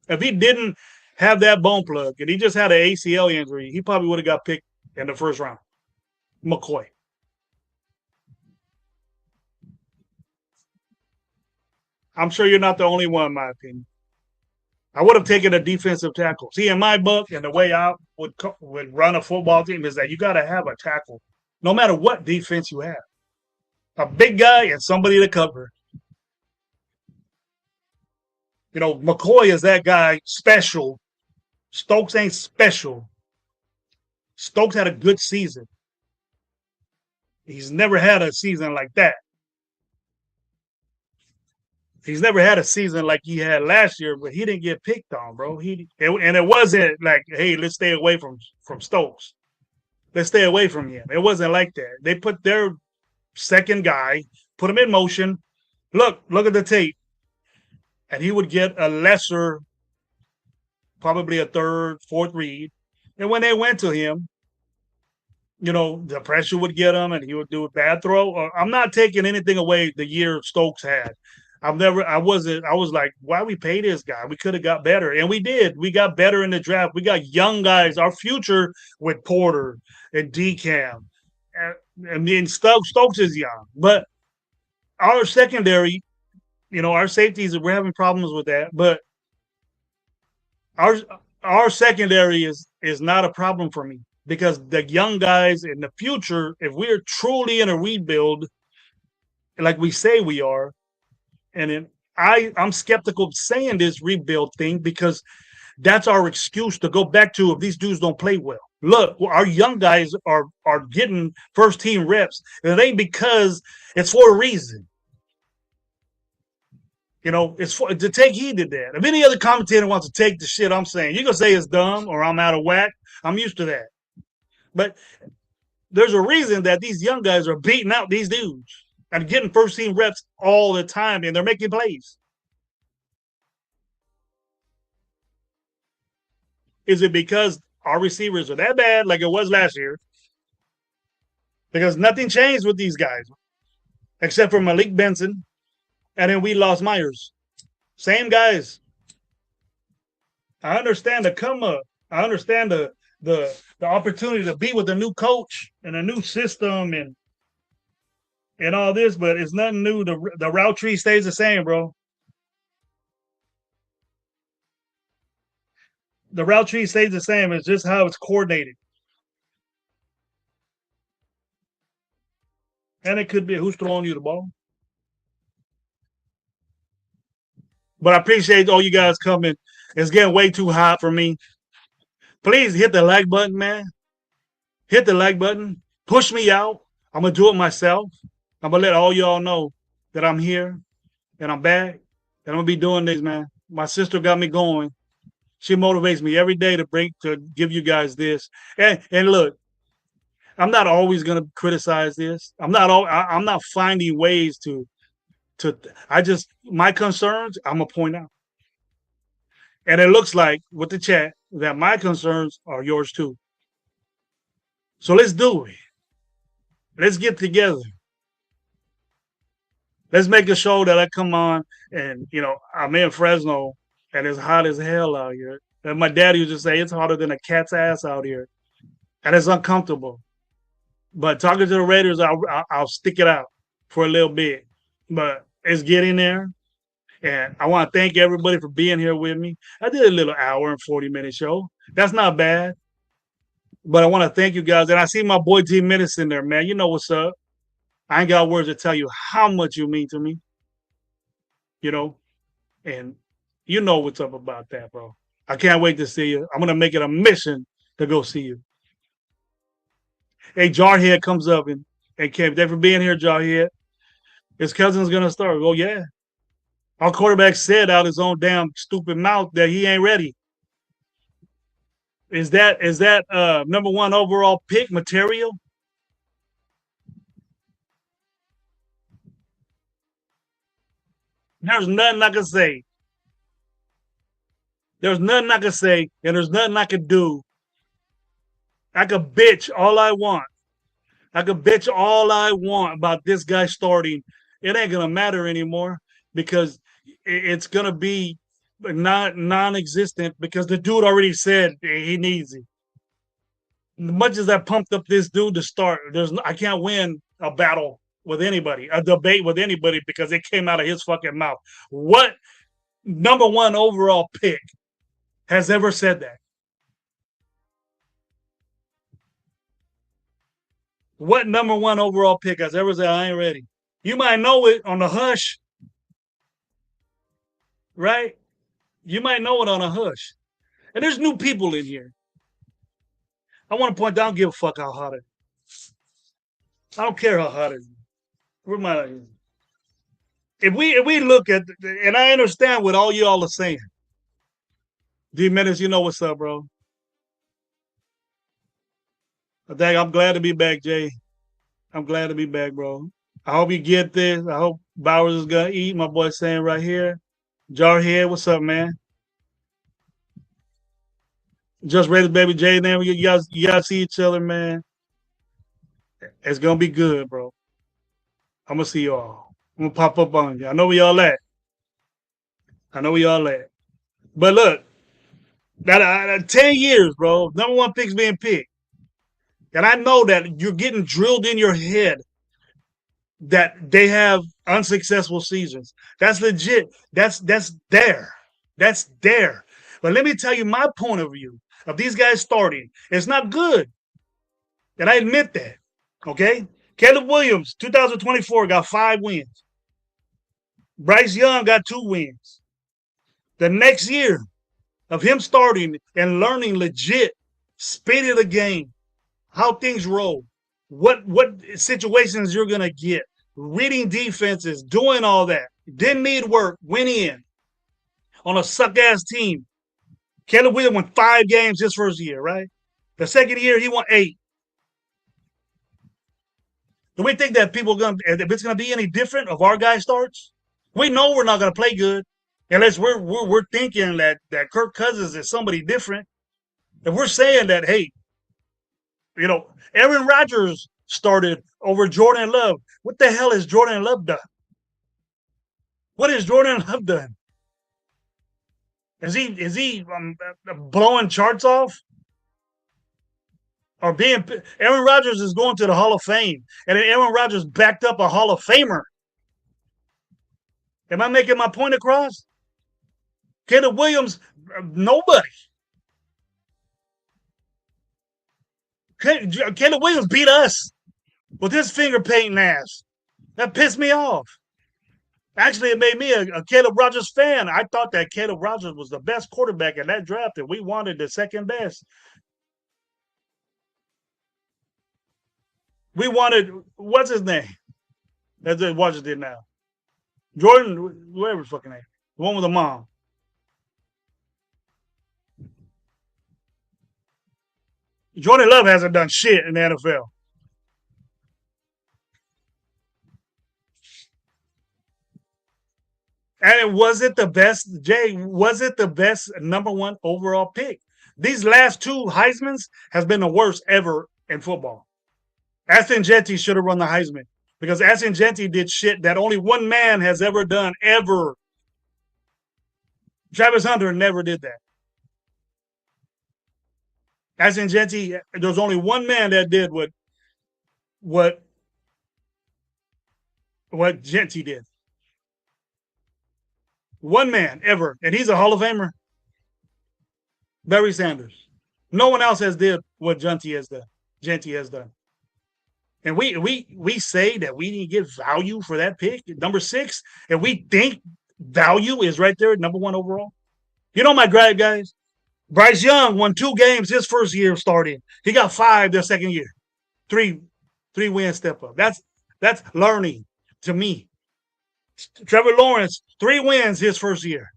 If he didn't have that bone plug and he just had an ACL injury, he probably would have got picked in the 1st round. McCoy. I'm sure you're not the only one, in my opinion. I would have taken a defensive tackle. See, in my book, and the way I would run a football team is that you got to have a tackle, no matter what defense you have. A big guy and somebody to cover. You know, McCoy is that guy special. Stokes ain't special. Stokes had a good season. He's never had a season like that. He's never had a season like he had last year, but he didn't get picked on, bro. And it wasn't like, hey, let's stay away from Stokes. Let's stay away from him. It wasn't like that. They put their second guy, put him in motion. Look at the tape. And he would get a lesser, probably a 3rd, 4th read. And when they went to him, you know, the pressure would get him and he would do a bad throw. I'm not taking anything away the year Stokes had. I was like, why we pay this guy? We could have got better. And we did. We got better in the draft. We got young guys. Our future with Porter and DCAM. And then Stokes is young. But our secondary, you know, our safeties, we're having problems with that. But our secondary is not a problem for me because the young guys in the future, if we're truly in a rebuild, like we say we are, and then I'm skeptical of saying this rebuild thing because that's our excuse to go back to if these dudes don't play well. Look, our young guys are getting 1st-team reps. And it ain't because it's for a reason. You know, it's to take heed to that. If any other commentator wants to take the shit I'm saying, you can say it's dumb or I'm out of whack. I'm used to that. But there's a reason that these young guys are beating out these dudes and getting 1st-team reps all the time, and they're making plays. Is it because our receivers are that bad like it was last year? Because nothing changed with these guys except for Malik Benson, and then we lost Myers. Same guys. I understand the come up. I understand the opportunity to be with a new coach and a new system and all this, but it's nothing new. The route tree stays the same, bro. The route tree stays the same. It's just how it's coordinated. And it could be who's throwing you the ball. But I appreciate all you guys coming. It's getting way too hot for me. Please hit the like button, man. Hit the like button. Push me out. I'm going to do it myself. I'm going to let all y'all know that I'm here and I'm back and I'm going to be doing this, man. My sister got me going. She motivates me every day to give you guys this. And look, I'm not always going to criticize this. I'm not finding ways to my concerns, I'm going to point out. And it looks like with the chat that my concerns are yours too. So let's do it. Let's get together. Let's make a show that I come on and, you know, I'm in Fresno and it's hot as hell out here. And my daddy used to say it's hotter than a cat's ass out here. And it's uncomfortable. But talking to the Raiders, I'll stick it out for a little bit. But it's getting there. And I want to thank everybody for being here with me. I did a little hour and 40-minute show. That's not bad. But I want to thank you guys. And I see my boy G Menace in there, man. You know what's up. I ain't got words to tell you how much you mean to me, you know, and you know what's up about that, bro. I can't wait to see you. I'm going to make it a mission to go see you. Hey, Jarhead comes up and Kev, thanks for being here, Jarhead. His cousin's going to start. Oh, yeah. Our quarterback said out his own damn stupid mouth that he ain't ready. Is that number one overall pick material? There's nothing I can say. There's nothing I can say, and there's nothing I can do. I could bitch all I want. I could bitch all I want about this guy starting. It ain't gonna matter anymore because it's gonna be not non-existent because the dude already said he needs it. As much as I pumped up this dude to start, I can't win a battle with anybody, a debate with anybody because it came out of his fucking mouth. What number one overall pick has ever said that? What number one overall pick has ever said I ain't ready? You might know it on the hush, right? You might know it on a hush. And there's new people in here. I want to point out, I don't give a fuck how hot it is. I don't care how hot it is. Where my if we look at and I understand what all y'all are saying. D Menace, you know what's up, bro. I'm glad to be back, Jay. I'm glad to be back, bro. I hope you get this. I hope Bowers is gonna eat. My boy saying right here. Jarhead, what's up, man? Just raised baby Jay. Then you guys see each other, man. It's gonna be good, bro. I'm gonna see y'all. I'm gonna pop up on you. I know where y'all at. I know where y'all at. But look, that 10 years, bro. Number one pick's being picked. And I know that you're getting drilled in your head that they have unsuccessful seasons. That's legit. That's there. That's there. But let me tell you my point of view of these guys starting. It's not good. And I admit that. Okay? Caleb Williams, 2024, got 5 wins. Bryce Young got 2 wins. The next year of him starting and learning legit speed of the game, how things roll, what situations you're gonna get, reading defenses, doing all that. Didn't need work, went in on a suck ass team. Caleb Williams won 5 games his first year, right? The second year he won 8. Do we think that people are gonna if it's gonna be any different if our guy starts? We know we're not gonna play good unless we're thinking that Kirk Cousins is somebody different. If we're saying that, hey, Aaron Rodgers started over Jordan Love. What the hell has Jordan Love done? What has Jordan Love done? Is he blowing charts off? Or being Aaron Rodgers is going to the Hall of Fame, and then Aaron Rodgers backed up a Hall of Famer. Am I making my point across? Caleb Williams, nobody. Caleb Williams beat us with his finger painting ass. That pissed me off. Actually, it made me a Caleb Rogers fan. I thought that Caleb Rogers was the best quarterback in that draft, and we wanted the second best. We wanted, what's his name? That's it, Washington now. Jordan, whatever his fucking name. The one with the mom. Jordan Love hasn't done shit in the NFL. And was it the best, Jay? Was it the best number one overall pick? These last 2 Heismans has been the worst ever in football. Aston Genty should have run the Heisman because Aston Genty did shit that only one man has ever done, ever. Travis Hunter never did that. Aston Genty, there's only one man that did what Genty did. One man ever, and he's a Hall of Famer. Barry Sanders. No one else has did what Genty has done. Genty has done. And we say that we didn't get value for that pick, number 6, and we think value is right there, number 1 overall. You know my gripe, guys. Bryce Young won 2 games his first year of starting. He got 5 their second year. 3 win step up. That's learning to me. Trevor Lawrence, 3 wins his first year.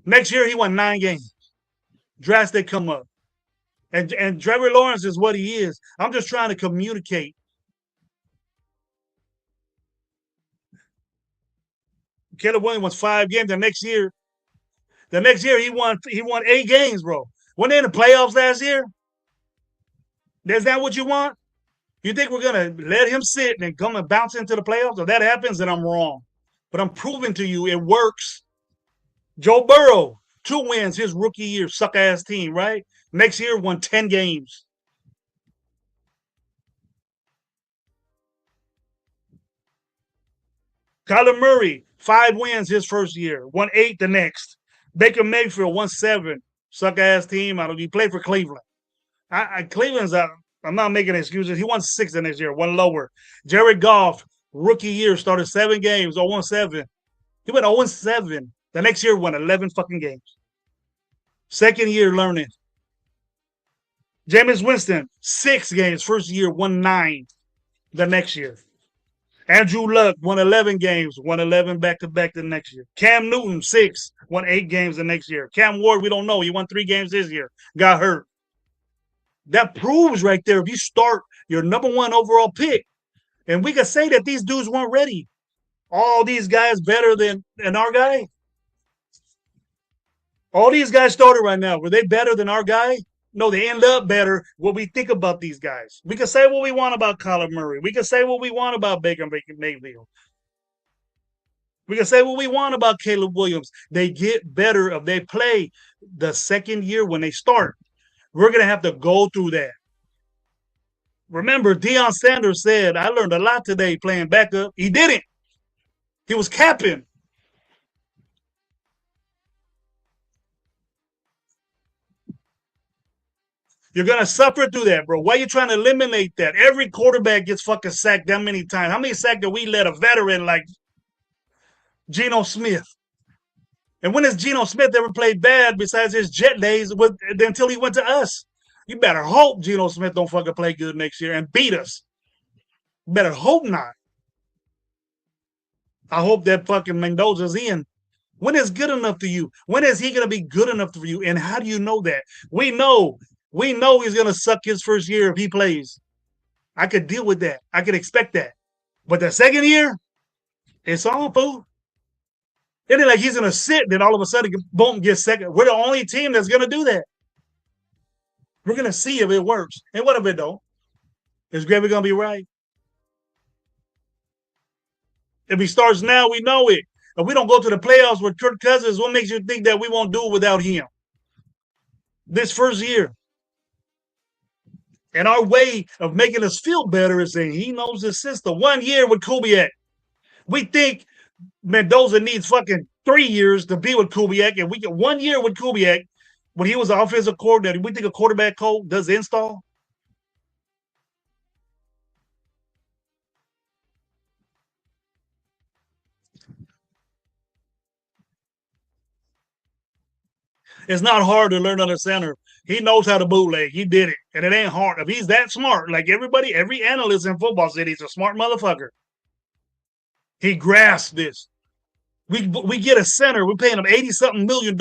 Next year he won 9 games. Drastic come up. And Trevor Lawrence is what he is. I'm just trying to communicate. Caleb Williams won 5 games. The next year he won 8 games, bro. When they in the playoffs last year, is that what you want? You think we're gonna let him sit and come and bounce into the playoffs? If that happens, then I'm wrong. But I'm proving to you it works. Joe Burrow, 2 wins his rookie year, suck ass team, right? Next year won 10 games. Kyler Murray, 5 wins his first year, won 8 the next. Baker Mayfield won 7, suck ass team. I don't. He played for Cleveland. Cleveland's I'm not making excuses. He won 6 the next year, one lower. Jared Goff, rookie year, started 7 games, 0-7. He went 0-7. The next year, won 11 fucking games. Second year, learning. Jameis Winston, 6 games. First year, won 9 the next year. Andrew Luck, won 11 games, won 11 back-to-back the next year. Cam Newton, 6, won 8 games the next year. Cam Ward, we don't know. He won 3 games this year, got hurt. That proves right there, if you start your number 1 overall pick, and we can say that these dudes weren't ready. All these guys better than our guy? All these guys started right now. Were they better than our guy? No, they end up better what we think about these guys. We can say what we want about Kyler Murray. We can say what we want about Baker Mayfield. We can say what we want about Caleb Williams. They get better if they play the second year when they start. We're going to have to go through that. Remember, Deion Sanders said, I learned a lot today playing backup. He didn't. He was capping. You're going to suffer through that, bro. Why are you trying to eliminate that? Every quarterback gets fucking sacked that many times. How many sacks did we let a veteran like Geno Smith? And when has Geno Smith ever played bad besides his Jet days until he went to us? You better hope Geno Smith don't fucking play good next year and beat us. Better hope not. I hope that fucking Mendoza's in. When is good enough to you? When is he going to be good enough for you? And how do you know that? We know he's going to suck his first year if he plays. I could deal with that. I could expect that. But the second year, it's on, fool. It ain't like he's going to sit, then all of a sudden, boom, get second. We're the only team that's going to do that. We're going to see if it works. And what if it don't? Is Gravy going to be right? If he starts now, we know it. If we don't go to the playoffs with Kirk Cousins, what makes you think that we won't do it without him? This first year. And our way of making us feel better is saying he knows his system. 1 year with Kubiak. We think Mendoza needs fucking 3 years to be with Kubiak, and we get 1 year with Kubiak when he was the offensive coordinator. We think a quarterback coach does install. It's not hard to learn under center. He knows how to bootleg. He did it. And it ain't hard. If he's that smart, like everybody, every analyst in football said he's a smart motherfucker. He grasped this. We get a center. We're paying him $80-something million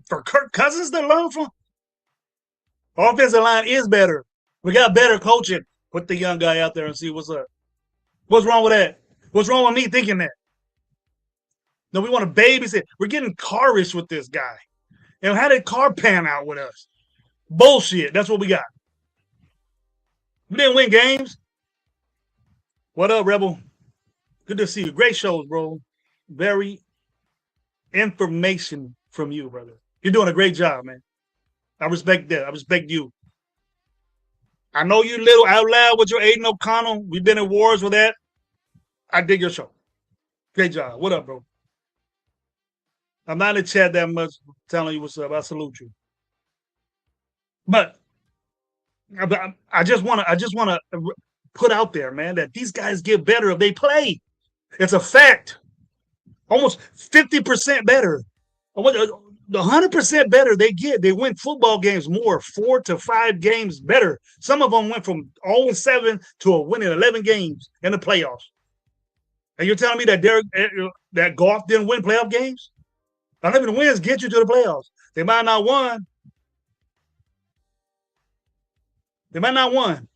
for Kirk Cousins to learn from. Offensive line is better. We got better coaching. Put the young guy out there and see what's up. What's wrong with that? What's wrong with me thinking that? No, we want to babysit. We're getting Carrish with this guy. And how did Carr pan out with us? Bullshit. That's what we got. We didn't win games. What up, Rebel? Good to see you. Great shows, bro. Very information from you, brother. You're doing a great job, man. I respect that. I respect you. I know you little out loud with your Aiden O'Connell. We've been in wars with that. I dig your show. Great job. What up, bro? I'm not in the chat that much telling you what's up. I salute you. But I just want to put out there, man, that these guys get better if they play. It's a fact. Almost 50% better. The 100% better they get. They win football games more, 4 to 5 games better. Some of them went from 0-7 to a winning 11 games in the playoffs. And you're telling me that that Goff didn't win playoff games? 11 wins get you to the playoffs. They might not won. They might not won.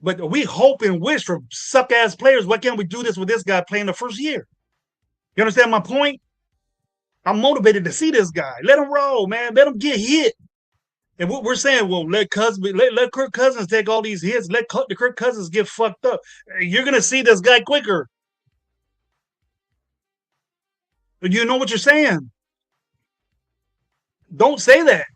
But we hope and wish for suck ass players. Why can't we do this with this guy playing the first year? You understand my point? I'm motivated to see this guy. Let him roll, man. Let him get hit. And what we're saying, well, let Kirk Cousins take all these hits. Let Kirk Cousins get fucked up. You're gonna see this guy quicker. You know what you're saying? Don't say that.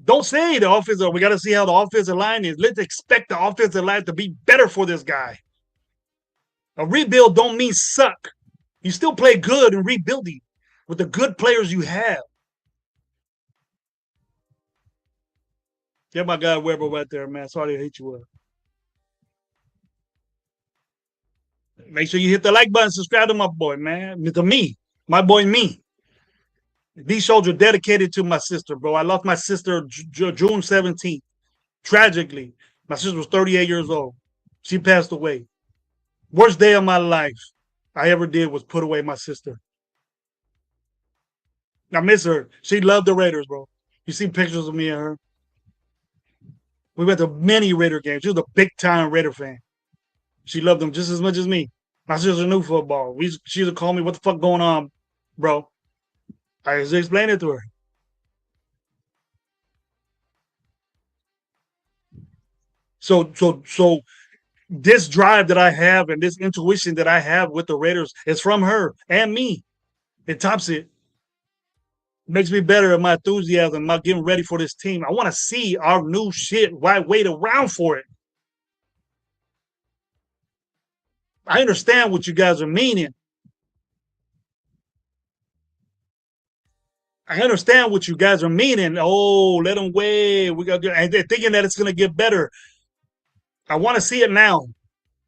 Don't say the offensive. We got to see how the offensive line is. Let's expect the offensive line to be better for this guy. A rebuild don't mean suck. You still play good in rebuilding with the good players you have. Get my guy Weber right there, man. Sorry to hate you up. Make sure you hit the like button, subscribe to my boy, man. To me, my boy, me. These shows are dedicated to my sister, bro. I lost my sister June 17th. Tragically. My sister was 38 years old. She passed away. Worst day of my life I ever did was put away my sister. I miss her. She loved the Raiders, bro. You see pictures of me and her. We went to many Raider games. She was a big-time Raider fan. She loved them just as much as me. My sister knew football. She used to call me, what the fuck going on, bro? I just explained it to her. So this drive that I have and this intuition that I have with the Raiders is from her and me. It tops it. Makes me better in my enthusiasm, my getting ready for this team. I want to see our new shit. Why wait around for it? I understand what you guys are meaning. I understand what you guys are meaning. Oh, let them wait. We got and they're thinking that it's gonna get better. I want to see it now.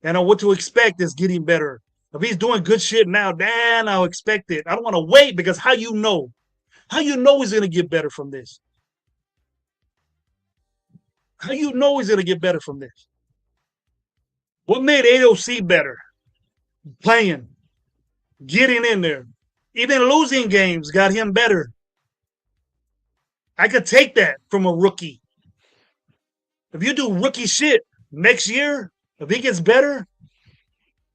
And what to expect is getting better. If he's doing good shit now, then I'll expect it. I don't want to wait because how you know? How you know he's gonna get better from this? How you know he's gonna get better from this? What made AOC better? Playing, getting in there. Even losing games got him better. I could take that from a rookie. If you do rookie shit next year, if he gets better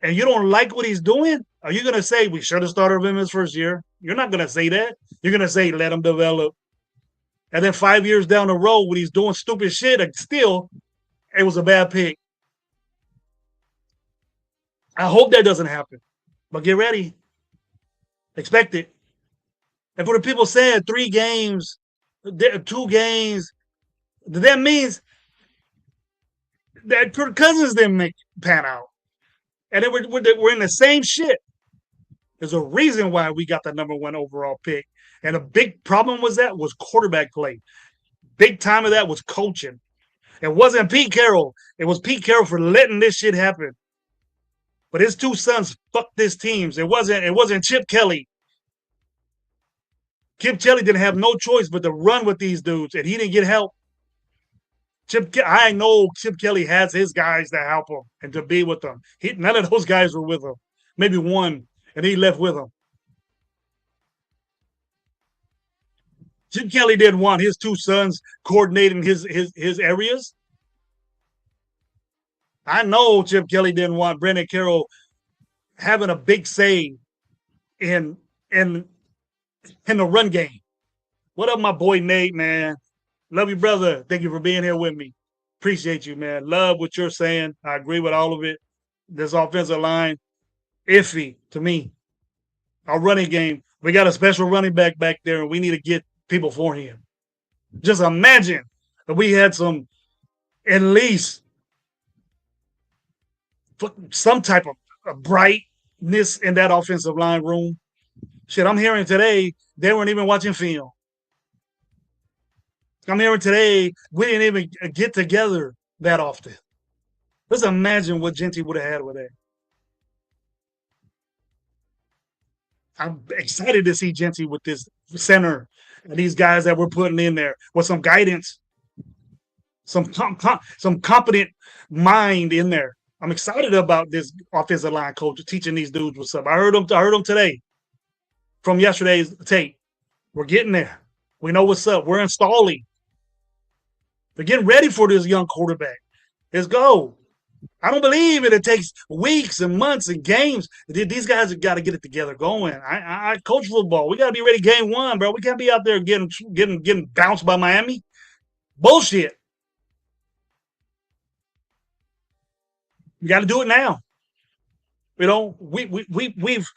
and you don't like what he's doing, are you going to say we should have started him his first year? You're not going to say that. You're going to say let him develop. And then 5 years down the road when he's doing stupid shit, still, it was a bad pick. I hope that doesn't happen. But get ready. Expect it. And for the people saying 3 games, 2 games, that means that Kirk Cousins didn't pan out. And then we're in the same shit. There's a reason why we got the #1 overall pick. And a big problem was quarterback play. Big time of that was coaching. It wasn't Pete Carroll. It was Pete Carroll for letting this shit happen. But his 2 sons fucked this teams. It wasn't Chip Kelly. Chip Kelly didn't have no choice but to run with these dudes, and he didn't get help. I know Chip Kelly has his guys to help him and to be with them. None of those guys were with him. Maybe one, and he left with him. Chip Kelly didn't want his 2 sons coordinating his areas. I know Chip Kelly didn't want Brendan Carroll having a big say in the run game. What up, my boy Nate, man? Love you, brother. Thank you for being here with me. Appreciate you, man. Love what you're saying. I agree with all of it. This offensive line, iffy to me. Our running game, we got a special running back there, and we need to get people for him. Just imagine if we had at least some type of brightness in that offensive line room. Shit, I'm hearing today they weren't even watching film. I'm hearing today we didn't even get together that often. Let's imagine what Genty would have had with that. I'm excited to see Genty with this center and these guys that we're putting in there with some guidance, some competent mind in there. I'm excited about this offensive line coach teaching these dudes what's up. I heard them today from yesterday's tape. We're getting there. We know what's up. We're installing. They're getting ready for this young quarterback. Let's go. I don't believe it. It takes weeks and months and games. These guys have got to get it together going. I coach football. We got to be ready game one, bro. We can't be out there getting bounced by Miami. Bullshit. We got to do it now. You know, we've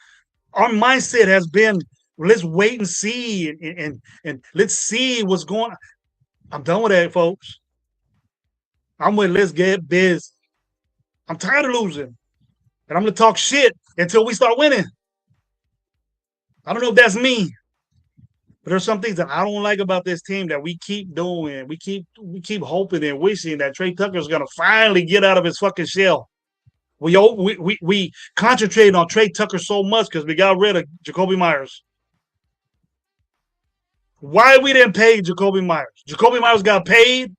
our mindset has been let's wait and see and let's see what's going on. I'm done with that, folks. I'm with let's get biz. I'm tired of losing. And I'm going to talk shit until we start winning. I don't know if that's me. But there's some things that I don't like about this team that we keep doing. We keep hoping and wishing that Trey Tucker's going to finally get out of his fucking shell. We concentrated on Trey Tucker so much because we got rid of Jacoby Myers. Why we didn't pay Jacoby Myers? Jacoby Myers got paid.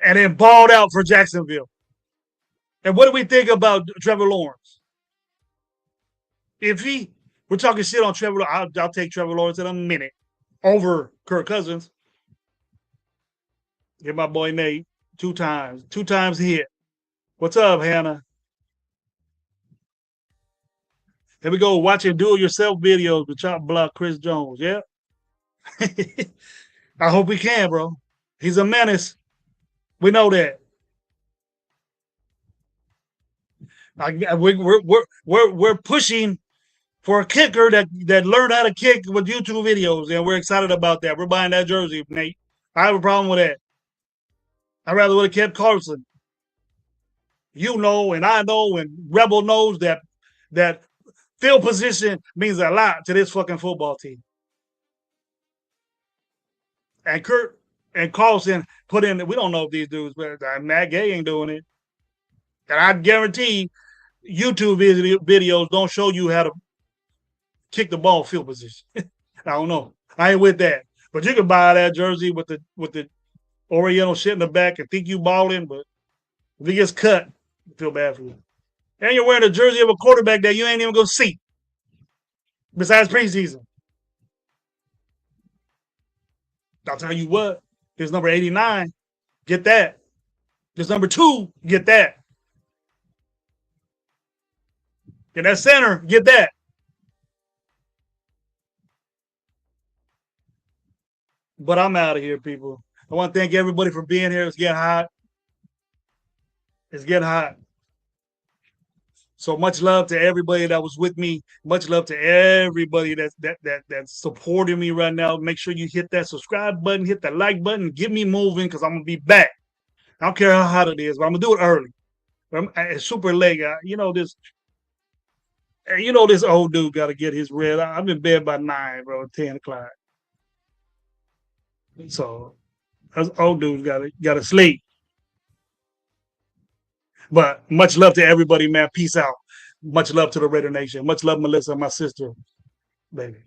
And then balled out for Jacksonville. And what do we think about Trevor Lawrence? If we're talking shit on Trevor, I'll take Trevor Lawrence in a minute over Kirk Cousins. Get my boy Nate two times hit. What's up, Hannah? Here we go, watching do-it-yourself videos with Chop Block Chris Jones. Yeah. I hope we can, bro. He's a menace. We know that. We're pushing for a kicker that learned how to kick with YouTube videos, and we're excited about that. We're buying that jersey, Nate. I have a problem with that. I'd rather would have kept Carlson. You know, and I know, and Rebel knows that field position means a lot to this fucking football team. And Kurt and Carlson put in, we don't know if these dudes, but Matt Gay ain't doing it. And I guarantee YouTube videos don't show you how to kick the ball field position. I don't know. I ain't with that. But you can buy that jersey with the Oriental shit in the back and think you balling, but if it gets cut, I feel bad for you. And you're wearing a jersey of a quarterback that you ain't even going to see besides preseason. I'll tell you what, there's number 89, get that. There's number 2, get that. Get that center, get that. But I'm out of here, people. I want to thank everybody for being here. It's getting hot. It's getting hot. So much love to everybody that was with me. Much love to everybody that's supporting me right now. Make sure you hit that subscribe button, hit that like button, get me moving because I'm gonna be back. I don't care how hot it is, but I'm gonna do it early. It's super late. This old dude got to get his red. I'm in bed by 9, bro, 10 o'clock. So those old dudes got to sleep. But much love to everybody, man. Peace out. Much love to the Raider Nation. Much love, Melissa, my sister, baby.